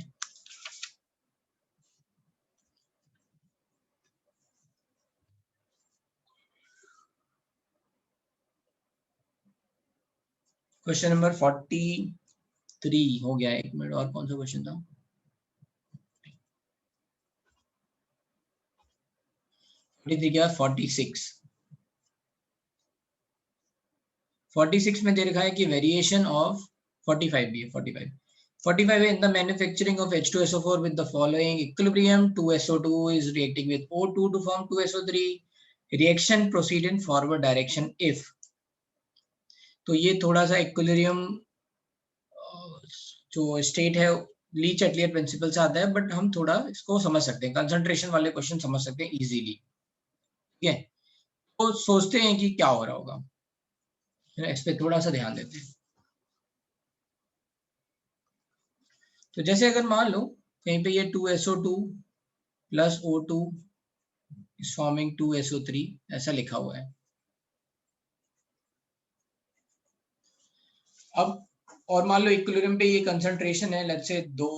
क्वेश्चन नंबर 43 हो गया। एक मिनट, और कौन सा क्वेश्चन था? क्या 46 में दे रखा है कि वेरिएशन ऑफ 45 भी है 45 है in the manufacturing of H2SO4 with the following equilibrium 2SO2 is reacting with O2 to form 2SO3, reaction proceed in forward direction if। तो ये थोड़ा सा इक्विलिब्रियम जो स्टेट है ली चटलियर प्रिंसिपल से आता है, बट हम थोड़ा इसको समझ सकते हैं, कंसंट्रेशन वाले क्वेश्चन समझ सकते हैं इजीली। ठीक है, तो सोचते हैं कि क्या हो रहा होगा, इस पे थोड़ा सा ध्यान देते हैं। तो जैसे अगर मान लो कहीं पे ये 2SO2 plus O2 is forming 2SO3 ऐसा लिखा हुआ है। अब और मान लो इक्विलिब्रियम पे ये कंसंट्रेशन है लेट्स से 2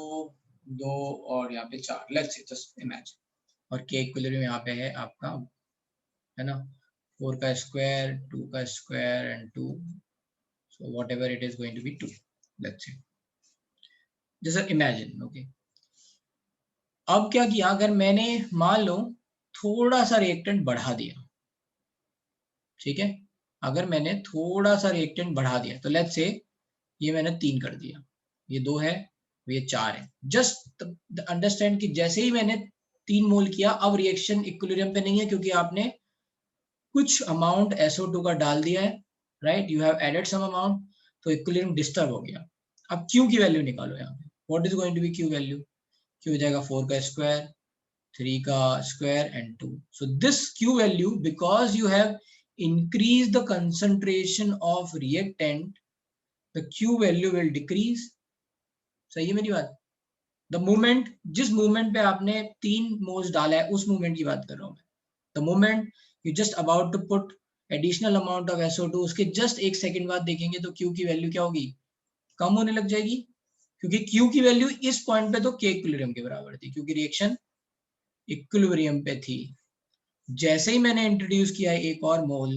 2 और यहाँ पे 4, लेट्स से जस्ट इमेजिन, और के इक्विलिब्रियम यहाँ पे है आपका, है ना, 4 का स्क्वायर, 2 का square and 2, so whatever it is going to be 2, let's say, just imagine, okay. अब क्या किया, अगर मैंने मान लो थोड़ा सा रिएक्टेंट बढ़ा दिया, ठीक है, अगर मैंने थोड़ा सा रिएक्टेंट बढ़ा दिया तो लेट्स से ये मैंने 3 कर दिया, ये 2 है, ये 4 है, जस्ट अंडरस्टैंड कि जैसे ही मैंने 3 मोल किया, अब रिएक्शन इक्विलिब्रियम पे नहीं है क्योंकि आपने कुछ अमाउंट SO2 का डाल दिया है, right, you have added some amount, तो इक्विलिब्रियम डिस्टर्ब हो गया। अब Q की वैल्यू निकालो यहाँ पे, what is going to be Q value, Q हो जाएगा 4 का स्क्वायर, 3 का square and 2, so this Q value, because you have increased the concentration of reactant, the Q value will decrease। सही है मेरी बात? the moment, जिस मोमेंट पे आपने 3 मोल्स डाला है उस मोमेंट की बात कर रहा हूँ मैं, the moment you just about to put additional amount of SO2, उसके जस्ट 1 सेकंड बाद देखेंगे तो Q की वैल्यू क्या होगी, कम होने लग जाएगी, क्योंकि Q की वैल्यू इस पॉइंट पे तो K इक्विलिब्रियम के बराबर थी, क्योंकि रिएक्शन इक्विलिब्रियम पे थी। जैसे ही मैंने इंट्रोड्यूस किया एक और मोल,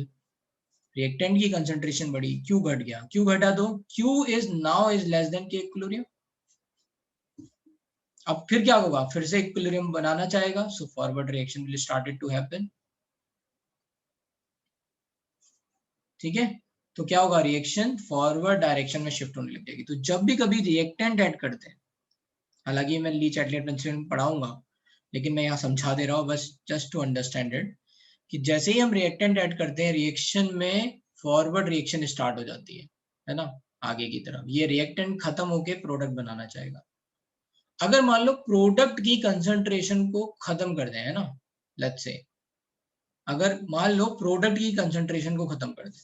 रिएक्टेंट की कंसंट्रेशन बढ़ी, Q घट गया, Q घटा तो Q is now is less than K equilibrium. अब फिर क्या होगा, फिर से इक्विलिब्रियम बनाना चाहेगा, so forward reaction will started to happen, ठीक है, तो क्या होगा, रिएक्शन फॉरवर्ड डायरेक्शन में शिफ्ट होने लग जाएगी। तो जब भी कभी रिएक्टेंट ऐड करते हैं, हालांकि मैं लीच-एटलेट प्रिंसिपल में पढ़ाऊंगा, लेकिन मैं यहाँ समझा दे रहा हूँ बस जस्ट टू अंडरस्टैंड इट, कि जैसे ही हम रिएक्टेंट ऐड करते हैं, रिएक्शन में फॉरवर्ड रिएक्शन स्टार्ट हो जाती है ना, आगे की तरफ। ये रिएक्टेंट खत्म होके प्रोडक्ट बनाना चाहेगा। अगर मान लो प्रोडक्ट की कंसंट्रेशन को खत्म कर दें, है ना, लेट्स से, अगर मान लो प्रोडक्ट की कंसंट्रेशन को खत्म कर दें,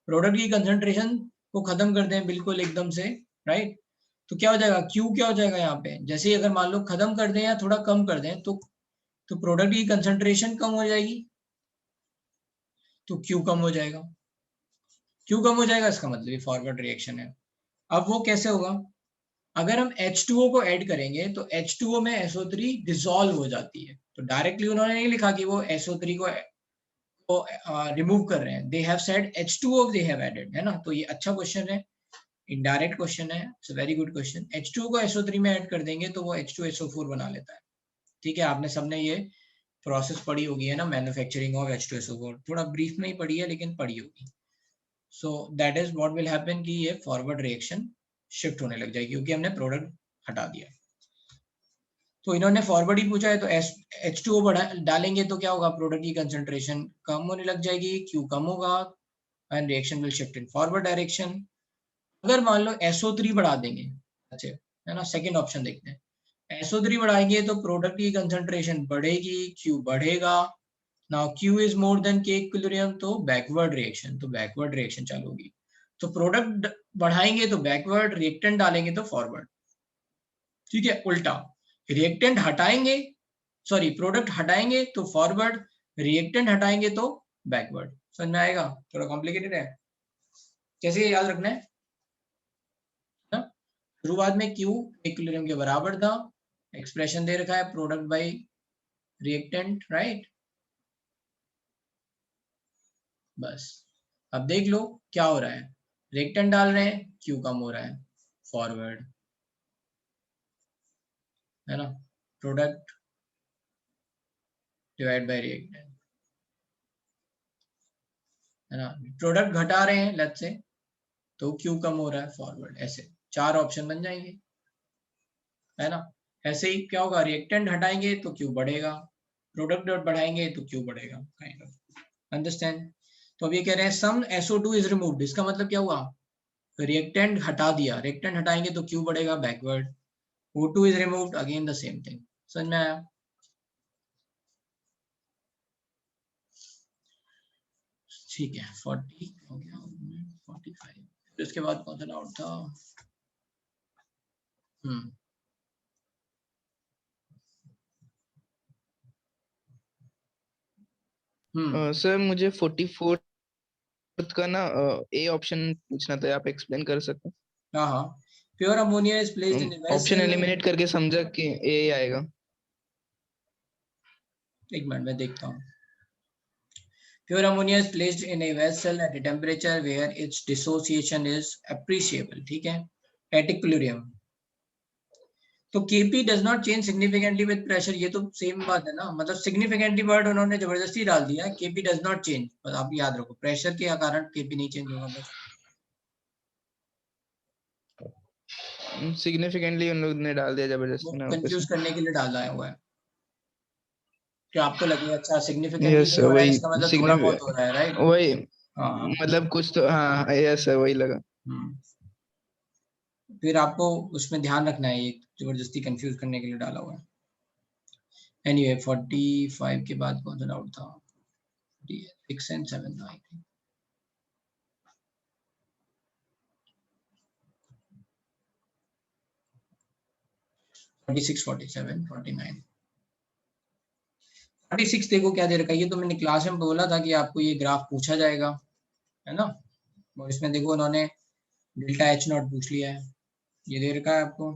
प्रोडक्ट की कंसंट्रेशन को खत्म कर दें बिल्कुल एकदम से, राइट, तो क्या हो जाएगा, क्यू क्या हो जाएगा यहाँ पे, जैसे ही अगर मान लो खत्म कर दें या थोड़ा कम कर दें, तो प्रोडक्ट की कंसंट्रेशन कम हो जाएगी, तो क्यू कम हो जाएगा। क्यू कम हो जाएगा, इसका मतलब ये फॉरवर्ड रिएक्शन है। अब वो कैसे होगा, अगर हम H2O को ऐड करेंगे तो H2O में SO3 डिसॉल्व हो जाती है, तो डायरेक्टली उन्होंने नहीं लिखा कि वो SO3 को रिमूव कर रहे हैं, they have said H2O they have added, है ना, तो ये अच्छा क्वेश्चन है, इनडायरेक्ट क्वेश्चन है, it's a very good question. H2O को SO3 में ऐड कर देंगे तो वो H2SO4 बना लेता है, ठीक है, आपने सबने ये प्रोसेस पढ़ी होगी, है ना, मैन्युफैक्चरिंग ऑफ H2SO4, थोड़ा ब्रीफ में ही पढ़ी है लेकिन पढ़ी होगी। So that is what will happen कि ये फॉरवर्ड रिएक्शन शिफ्ट होने लग जाएगी क्योंकि हमने प्रोडक्ट हटा दिया। तो इन्होंने फॉरवर्ड ही पूछा है, तो H2O बढ़ा डालेंगे तो क्या होगा, प्रोडक्ट की कंसंट्रेशन कम होने लग जाएगी, Q कम होगा and reaction will shift in forward direction. अगर मान लो SO3 बढ़ा देंगे, अच्छा, है ना, सेकंड ऑप्शन देखते हैं, SO3 बढ़ाएंगे तो प्रोडक्ट की कंसंट्रेशन बढ़ेगी, Q बढ़ेगा, now Q is more than K equilibrium, तो बैकवर्ड रिएक्शन, तो बैकवर्ड रिएक्शन चालू होगी। तो प्रोडक्ट बढ़ाएंगे तो बैकवर्ड, रिएक्टेंट डालेंगे तो फॉरवर्ड, ठीक है, उल्टा, रिएक्टेंट हटाएंगे, सॉरी प्रोडक्ट हटाएंगे तो फॉरवर्ड, रिएक्टेंट हटाएंगे तो बैकवर्ड। समझ में आएगा, थोड़ा कॉम्प्लिकेटेड है, कैसे याद रखना है ना? शुरुआत में Q इक्विलिब्रियम के बराबर था, एक्सप्रेशन दे रखा है प्रोडक्ट बाय रिएक्टेंट, राइट, बस अब देख लो क्या हो रहा है, रिएक्टेंट डाल रहे हैं, Q कम हो रहा है, फॉरवर्ड, है ना, प्रोडक्ट डिवाइड बाय रिएक्टेंट, है ना, प्रोडक्ट घटा रहे हैं लेट्स से, तो Q कम हो रहा है, फॉरवर्ड, ऐसे 4 ऑप्शन बन जाएंगे, है ना। ऐसे ही क्या होगा, रिएक्टेंट हटाएंगे तो Q बढ़ेगा, प्रोडक्ट बढ़ाएंगे तो Q बढ़ेगा, काइंड ऑफ अंडरस्टैंड। तो अब ये कह रहे हैं सम SO2 इज रिमूव्ड, इसका मतलब क्या हुआ, रिएक्टेंट हटा दिया, रिएक्टेंट हटाएंगे तो Q बढ़ेगा backward, O2 is removed, again the same thing. समझ में आया? ठीक है, 40 हो गया, 45, फिर इसके बाद कौन सा डाउट था, सर मुझे 44 का ना ए ऑप्शन पूछना था, आप एक्सप्लेन कर सकते हैं? हाँ हाँ, pure ammonia is placed in the option eliminate करके समझा कि ए आएगा। एक मिनट मैं देखता हूँ। Pure ammonia is placed in a vessel at a temperature where its dissociation is appreciable. ठीक है, at equilibrium. तो Kp does not change significantly with pressure. ये तो सेम बात है ना, मतलब significantly वर्ड उन्होंने जबरदस्ती डाल दिया। Kp does not change, बस आप याद रखो प्रेशर के कारण Kp नहीं चेंज होगा बस। सिग्निफिकेंटली उन लोग ने डाल दिया जबरदस्ती ना, कंफ्यूज करने के लिए डाला हुआ है कि आपको लगे अच्छा सिग्निफिकेंटली यस नहीं हो रहा है, वही इसका मतलब थोड़ा बहुत हो रहा है, राइट? वही हाँ मतलब कुछ तो, हाँ यस वही लगा। फिर आपको उसमें ध्यान रखना है, ये जबरदस्ती कंफ्यूज करने के लिए डाला हुआ है। एनीवे 45 के बाद कौन सा डाउट था? 6 and 7 था आई थिंक। 46, 47, 49, 46 देखो क्या दे रखा है। ये तो मैंने क्लास में बोला था कि आपको ये ग्राफ पूछा जाएगा, है ना? और इसमें देखो उन्होंने डेल्टा एच नॉट पूछ लिया है। ये दे रखा है आपको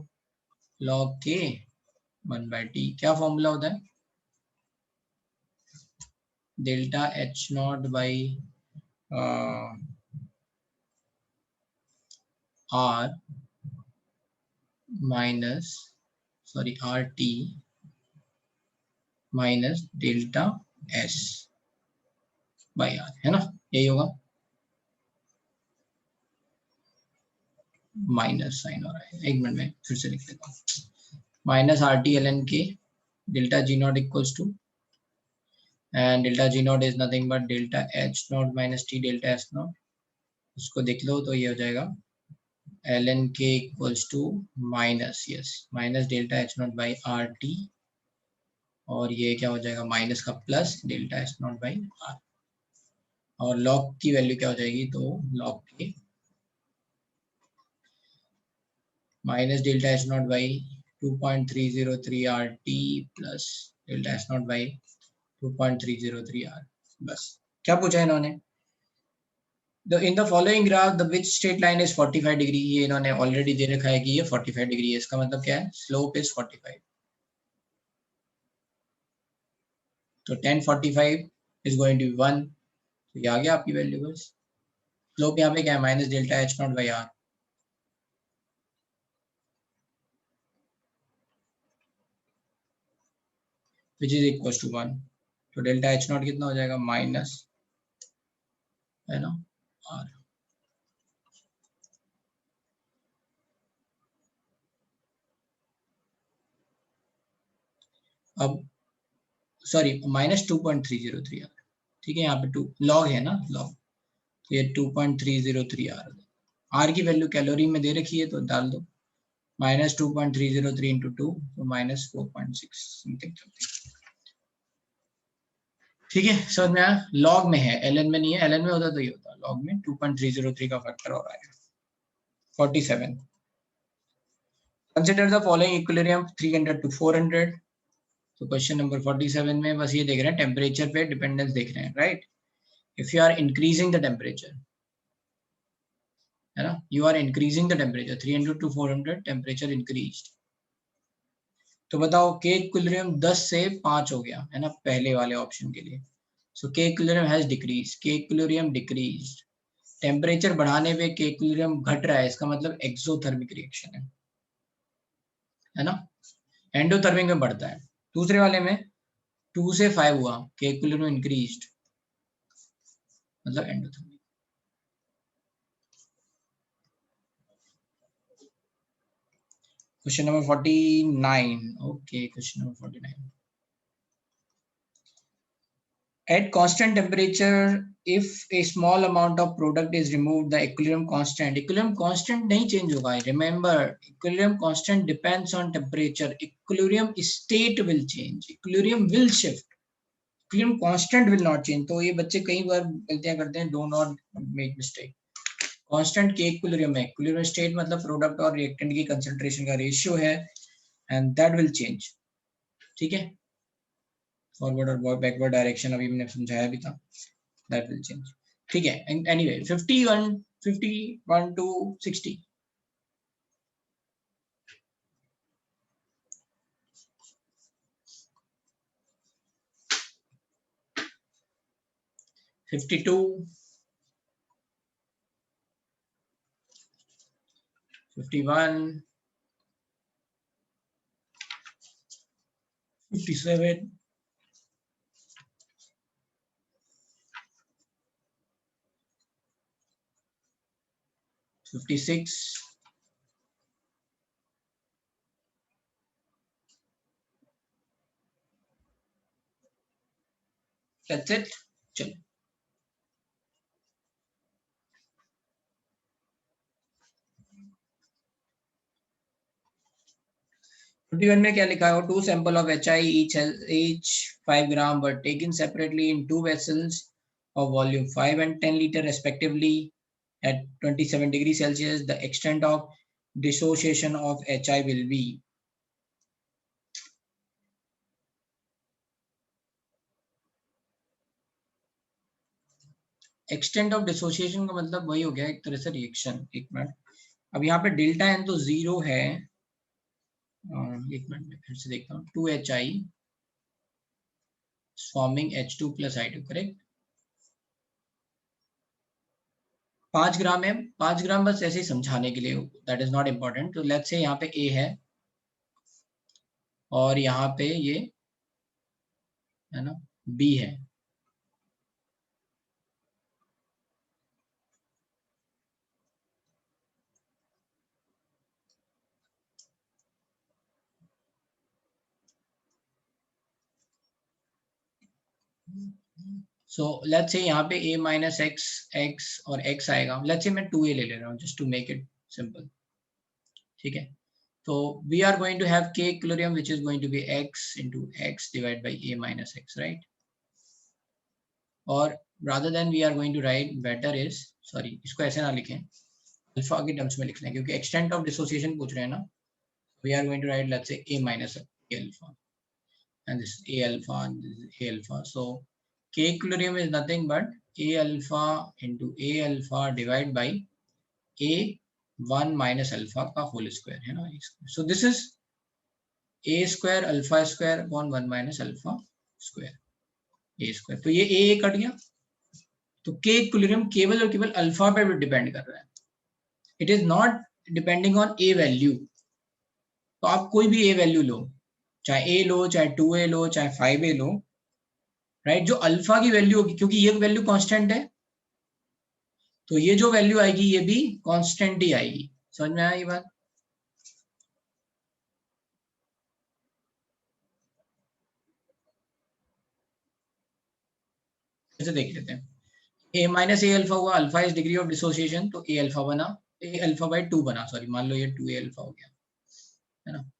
log k 1/t। क्या फॉर्मूला होता है? Delta H not by r minus sorry R T minus delta S by R, है ना? यही होगा। माइनस साइन हो रहा है, एक मिनट में फिर से लिख लेता हूँ। Minus R T L N K delta G not equals to, and delta G not is nothing but delta H not minus T delta S not. उसको देख लो तो ये हो जाएगा L N K equals to minus, yes, minus delta H not by R T, और ये क्या हो जाएगा माइनस का plus delta H not by R, और लॉग की वैल्यू क्या हो जाएगी? तो लॉग के minus delta H not by 2.303 R T plus delta H not by 2.303 R. बस क्या पूछा इन्होंने? In the following graph the which straight line is 45 degree. ये इन्होंने ऑलरेडी दे रखा है कि ये 45 डिग्री है, इसका मतलब क्या है? Slope is 45। तो 1045 इज गोइंग टू बी 1, तो ये आ गया आपकी वैल्यू। बस स्लोप यहाँ पे क्या है? Minus delta H not by R, which is equal to 1। तो डेल्टा एच नॉट कितना हो जाएगा? माइनस, है ना, आर। अब सॉरी माइनस 2.303 आर, ठीक है, यहाँ पे 2 लॉग है ना, लॉग, तो ये 2.303 आर। आर की वैल्यू कैलोरी में दे रखी है तो डाल दो, माइनस 2.303 इंटू 2 तो माइनस 4.6 समथिंग। ठीक है, समझ में आया? लॉग में है, एलएन में नहीं है। एलएन में होता तो ये होता, लॉग में 2.303 का फैक्टर हो रहा है। 47, consider the following equilibrium 300 to 400। तो क्वेश्चन नंबर 47 में बस ये देख रहे हैं, टेम्परेचर पे डिपेंडेंस देख रहे हैं, right? If you are increasing the temperature, है ना, you are increasing the temperature 300 to 400, temperature increased. तो बताओ के इक्विलिब्रियम 10 से 5 हो गया, है ना, पहले वाले ऑप्शन के लिए। सो के इक्विलिब्रियम हैज डिक्रीज, के इक्विलिब्रियम डिक्रीज्ड। टेम्परेचर बढ़ाने पे के इक्विलिब्रियम घट रहा है, इसका मतलब एक्सोथर्मिक रिएक्शन है ना? एंडोथर्मिक में बढ़ता है। दूसरे वाले में 2 से 5 हुआ, के इक्विलिब्रियम इंक्रीज्ड, मतलब endothermic. Question number 49, okay, question number 49। At constant temperature, if a small amount of product is removed, the equilibrium constant नहीं change होगा। Remember, equilibrium constant depends on temperature. Equilibrium state will change. Equilibrium will shift. Equilibrium constant will not change. तो ये बच्चे कई बार गलतियां करते हैं, do not make mistake. Constant के equilibrium है, equilibrium state मतलब product और reactant की concentration का ratio है, and that will change. ठीक है, फॉरवर्ड और बैकवर्ड डायरेक्शन अभी मैंने समझाया भी था, दैट विल चेंज। ठीक है, एनीवे 51 to 60। 52, 51, 57, 56, 'That's it. चलो 51 में क्या लिखा है? 2 sample of HI each 5 gram were taken separately in 2 vessels of volume 5 and 10 liter respectively at 27 degrees Celsius. The extent of dissociation of HI will be. Extent of dissociation का मतलब वही हो गया एक तरह से रिएक्शन. एक मिनट, अब यहाँ पे डेल्टा एन तो 0 है. एक मिनट में फिर से देखता हूँ. 2HI forming H2 plus I2, correct. 5 ग्राम है. 5 ग्राम बस ऐसे ही समझाने के लिए, दैट इज नॉट इम्पोर्टेंट. तो लेट्स से यहाँ पे A है और यहाँ पे ये है ना B है. सो लेट्स से यहाँ पे A minus x और x आएगा. लेट्स से मैं 2A ले रहा हूँ just to make it simple. ठीक है. So we are going to have K equilibrium, which is going to be x into x divided by A minus x, right? Or rather than we are going to write, better is, sorry, इसको ऐसे ना लिखें, अल्फा के टर्म्स में लिखना है क्योंकि extent of dissociation पूछ रहे हैं ना. We are going to write, let's say, A minus A alpha, and this is A alpha and this is A alpha. So K equilibrium is nothing but A alpha into A alpha divided by A1 minus alpha का whole square है ना. So this is A square alpha square upon 1 minus alpha square A square. तो ये A कट गया. तो K equilibrium केवल और केवल अल्फा पे डिपेंड कर रहा है. It is not depending on A value. तो आप कोई भी A वैल्यू लो, चाहे A लो, चाहे 2A लो, चाहे 5A लो, राइट. जो अल्फा की वैल्यू होगी, क्योंकि ये वैल्यू कांस्टेंट है, तो ये जो वैल्यू आएगी ये भी कांस्टेंट ही आएगी. समझ में आया ये बात? ऐसे देख लेते हैं. A minus A alpha हुआ, alpha is degree of dissociation, तो A alpha बना, A alpha by 2 बना, सॉरी मान लो ये 2A alpha हो गया है ना.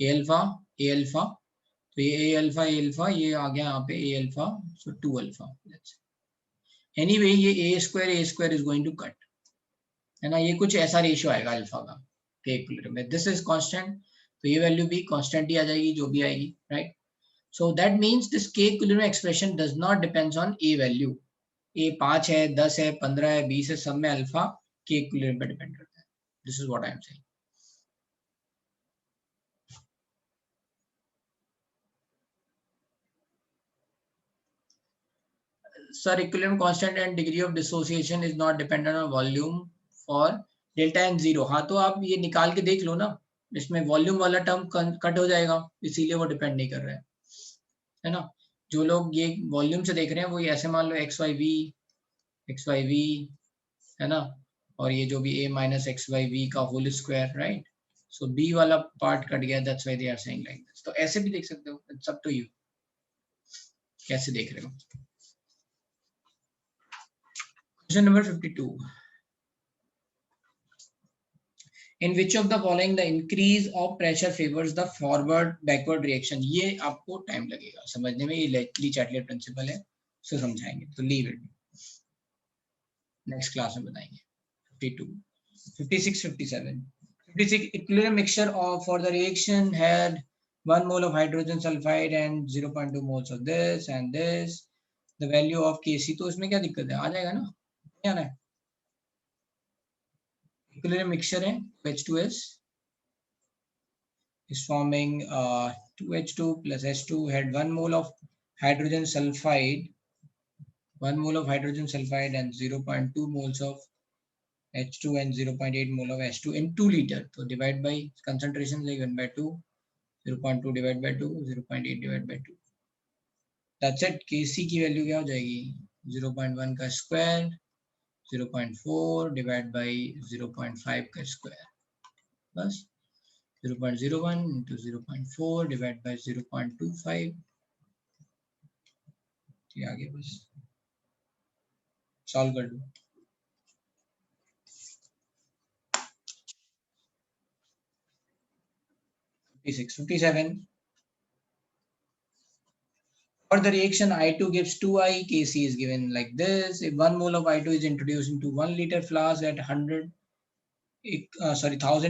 A alpha, तो ये A alpha ये आ गया यहाँ पे A alpha, so 2 alpha. Anyway ये A square is going to cut है ना. ये कुछ ऐसा रेशियो आएगा अल्फा का K equilibrium में. दिस इज कांस्टेंट, तो ये वैल्यू भी कांस्टेंट ही आ जाएगी जो भी आएगी, right. So that means this K equilibrium expression does not depends on A value. A 5 है, 10 है, 15 है, 20 है, सब में अल्फा K equilibrium पे डिपेंड करता है. This is what I am saying. Sir, equilibrium constant and degree of dissociation is not dependent on volume for delta n 0. हाँ, तो आप ये निकाल के देख लो ना, इसमें वॉल्यूम वाला टर्म कट हो जाएगा, इसीलिए वो डिपेंड नहीं कर रहा है ना. जो लोग ये वॉल्यूम से देख रहे हैं वो ये ऐसे मान लो एक्स वाई वी है ना, और ये जो भी A minus x by v का whole square, right. So B वाला पार्ट कट गया, that's why they are saying like this. तो ऐसे भी देख सकते हो, इट्स अप टू यू कैसे देख रहे हो. Question number 52. In which of the following the increase of pressure favors the forward backward reaction? ये आपको टाइम लगेगा समझने में. ये ली चैटलेट प्रिंसिपल है, उसे समझाएंगे, तो लीव इट, नेक्स्ट क्लास में बताएंगे. 52, 56, 57. 56 equilibrium mixture of for the reaction had 1 mole of hydrogen sulfide and 0.2 moles of this and this. The value of Kc. तो इसमें क्या दिक्कत है, आ जाएगा ना, नहीं आ रहा है. Equilibrium mixture है, H2S is forming 2H2 plus H2 had 1 mole of hydrogen sulfide 1 mole of hydrogen sulfide and 0.2 moles of H2 and 0.8 mole of H2 in 2 liter. So divide by concentration like 1 by 2, 0.2 divided by 2, 0.8 divided by 2. That's it. Kc की वैल्यू क्या हो जाएगी? 0.1 का स्क्वायर 0.4 divided by 0.5 का स्क्वायर, बस 0.01 into 0.4 divided by 0.25. ये आगे बस सॉल्व कर दो. (56) 57. For the reaction I2 gives 2I, Kc is given like this. If 1 mole of I2 is introduced into 1 liter flask at 1000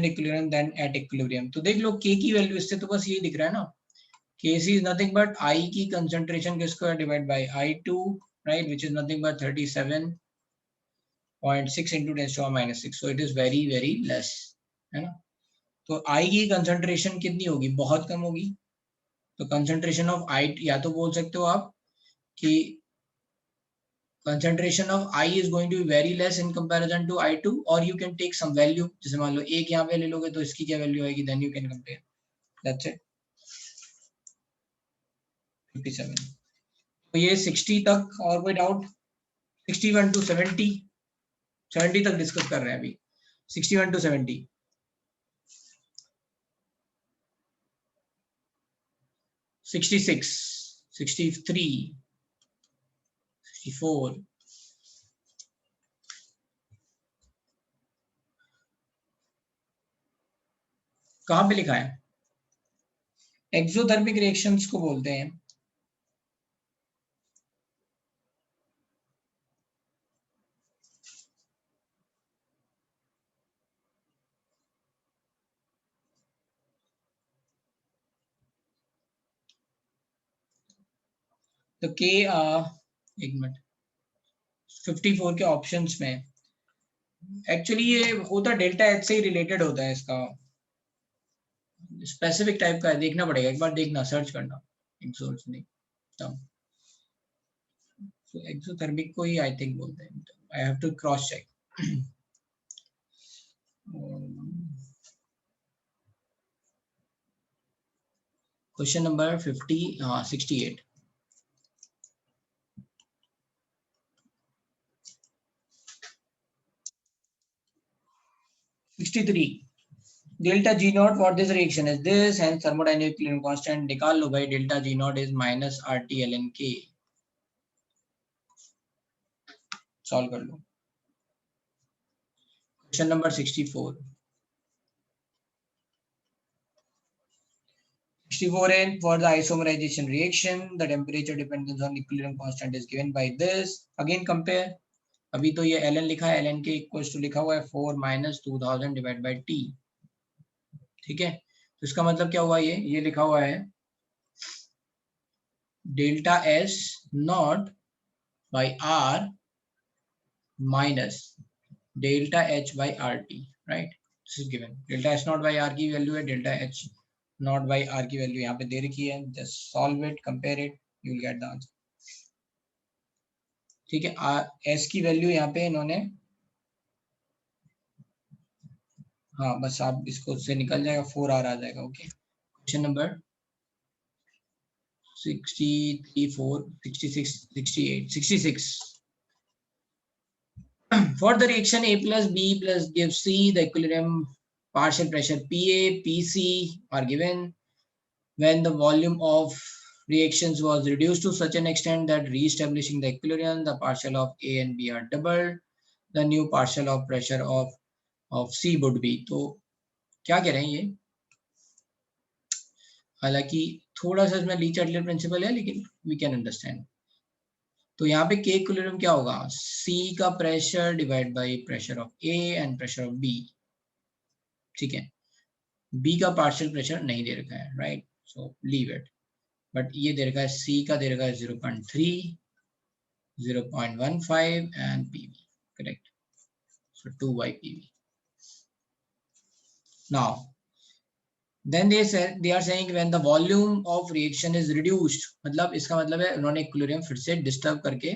equilibrium, then at equilibrium. तो देख लो K की वैल्यू इससे तो बस ये दिख रहा है ना. Kc is nothing but I की concentration के square divided by I2, right, which is nothing but 37.6 into 10 to the minus 6. So it is very very less, है ना. तो I की concentration कितनी होगी? बहुत कम होगी. तो concentration of I, या तो बोल सकते हो आप कि concentration of I is going to be very less in comparison to I2, or you can take some value. जैसे मान लो एक यहाँ पे ले लोगे तो इसकी क्या वैल्यू आएगी, then you can compare. That's it. 57. तो ये 60 तक और कोई डाउट? 61 to 70, 70 तक डिस्कस कर रहे हैं अभी. 61 to 70. 66, 63, 64. कहां पे लिखा है? एक्सोथर्मिक रिएक्शंस को बोलते हैं. तो के एक मिनट 54 के ऑप्शंस में एक्चुअली ये होता डेल्टा एच से ही रिलेटेड होता है. इसका स्पेसिफिक टाइप का है, देखना पड़ेगा, एक बार देखना, सर्च करना. एक्सोथर्मिक तो एक्सोथर्मिक को ही आई थिंक बोलते हैं. I have to cross check. Question number 68. Delta G naught for this reaction is this, hence thermodynamic equilibrium constant निकाल लो भाई. Delta G naught is minus RT ln K. Solve कर लो. Question number 64. 64 in for the isomerization reaction, the temperature dependence on equilibrium constant is given by this. Again compare. अभी तो ये ln लिखा है, ln के इक्वल्स टू लिखा हुआ है 4 minus 2000 डिवाइड बाय t. ठीक है, तो इसका मतलब क्या हुआ? ये लिखा हुआ है delta S naught by R minus delta H by R T, right. This is given. Delta S naught by R की वैल्यू है, delta H not by R की वैल्यू यहाँ पे दे रखी है. Just solve it, compare it, you will get the answer. ठीक है, एस की वैल्यू यहाँ पे इन्होंने, हाँ बस आप इसको से निकल जाएगा, 4R आ जाएगा. Okay. Question number 66. For the reaction A plus B plus gives C, the equilibrium partial pressure PA, PC are given when the volume of reactions was reduced to such an extent that re-establishing the equilibrium, the partial of A and B are doubled, the new partial of pressure of C would be. तो क्या कह रहे हैं ये? हालांकि थोड़ा सा इसमें ली-चार्टलर प्रिंसिपल है, लेकिन वी कैन अंडरस्टैंड. तो यहाँ पे के इक्विलिब्रियम क्या होगा? C का pressure divide by pressure of A and pressure of B. ठीक है, B का पार्शियल प्रेशर नहीं दे रखा है, right, so leave it. But ये दे रखा है, C का दे रखा है 0.3, 0.15 and PV, correct. So 2 by PV. Now, then they are saying when the volume of reaction is reduced, मतलब इसका मतलब है उन्होंने इक्विलिब्रियम फिर से डिस्टर्ब करके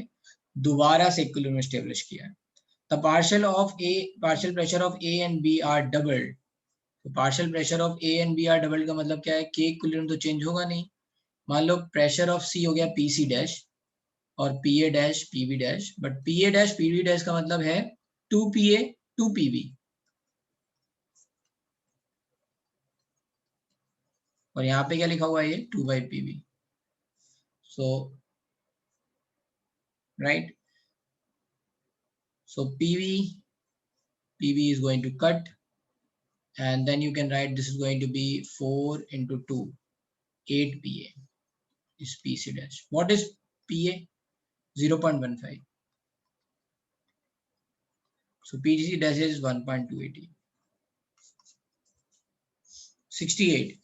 दोबारा से इक्विलिब्रियम एस्टेब्लिश किया है। The partial pressure of A and B are doubled. तो partial pressure of A and B are doubled का मतलब क्या है, के इक्विलिब्रियम तो चेंज होगा नहीं। मान लो प्रेशर ऑफ सी हो गया पी सी डैश और P A dash P B dash, but P A dash P B dash का मतलब है 2PA 2PB, और यहाँ पे क्या लिखा हुआ है, ये 2/PB। So right, so PB is going to cut, and then you can write this is going to be 4 into 2, 8 PA is PC dash. What is PA? 0.15. So PC dash is 1.280. 68.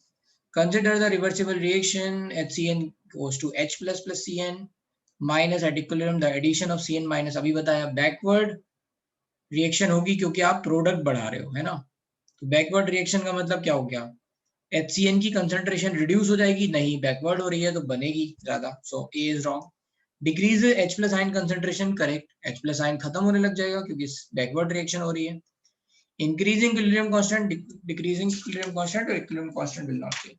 Consider the reversible reaction. HCN goes to H plus plus CN minus at equilibrium the addition of CN minus, अभी बताया बैकवर्ड रिएक्शन होगी क्योंकि आप प्रोडक्ट बढ़ा रहे हो, है ना। तो बैकवर्ड रिएक्शन का मतलब क्या हो गया, HCN की कंसंट्रेशन रिड्यूस हो जाएगी, नहीं बैकवर्ड हो रही है तो बनेगी ज्यादा। So A is wrong. Decrease H plus ion concentration, correct, H plus ion खत्म होने लग जाएगा क्योंकि बैकवर्ड रिएक्शन हो रही है। Increasing equilibrium constant, decreasing equilibrium constant, और equilibrium constant will not change.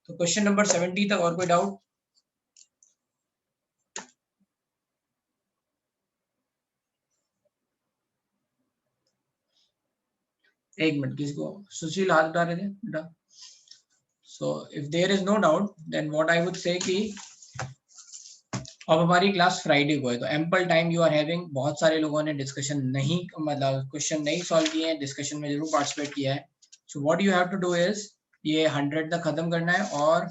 तो क्वेश्चन नंबर 70 तक और कोई डाउट? एक मिनट, किसको, सुशील हाथ उठा रहे थे बेटा। So if there is no doubt then what I would say कि अब हमारी क्लास फ्राइडे को है, तो ample time you are having. बहुत सारे लोगों ने डिस्कशन नहीं, मतलब क्वेश्चन नहीं सॉल्व किए हैं, डिस्कशन में जरूर पार्टिसिपेट किया है। So what you have to do is ये 100 तक खत्म करना है और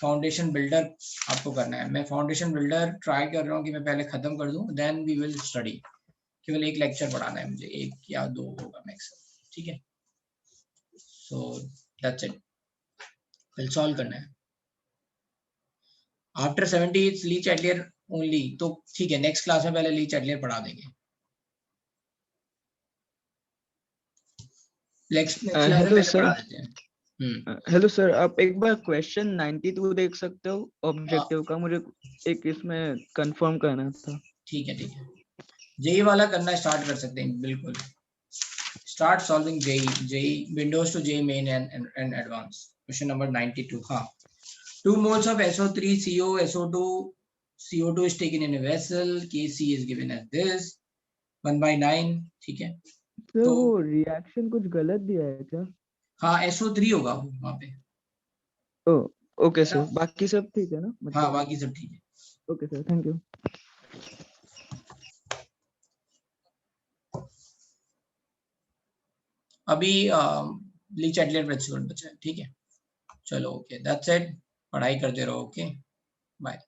फाउंडेशन बिल्डर आपको करना है। मैं फाउंडेशन बिल्डर ट्राई कर रहा हूँ कि मैं पहले खत्म कर दूं, देन वी विल स्टडी। केवल एक लेक्चर पढ़ाना है मुझे, एक या दो होगा मैक्सिमम, ठीक है। So that's it, will solve करना है। After 70 it's Lee Chatelier only, तो ठीक है, नेक्स्ट क्लास में पहले ली चैटलियर पढ़ा देंगे। हेलो सर, हेलो सर, आप एक बार क्वेश्चन 92 देख सकते हो ऑब्जेक्टिव का, मुझे एक इसमें कंफर्म करना था। ठीक है ठीक है, जेई वाला करना स्टार्ट कर सकते हैं, बिल्कुल। Start solving JEE windows to JEE main and advance. Question number 92। हाँ, 2 moles of SO3CO SO2 CO2 is taken in a vessel, Kc is given as this 1/9, ठीक है। तो वो रिएक्शन कुछ गलत दिया है क्या? हाँ, SO3 होगा वहाँ पे। ओके सर, बाकी सब ठीक है ना? हाँ, बाकी सब ठीक है। Okay sir, thank you. अभी ली चैटलियर प्रिंसिपल बचा है, ठीक है। चलो ओके, दैट्स इट, पढ़ाई करते रहो, ओके, बाय।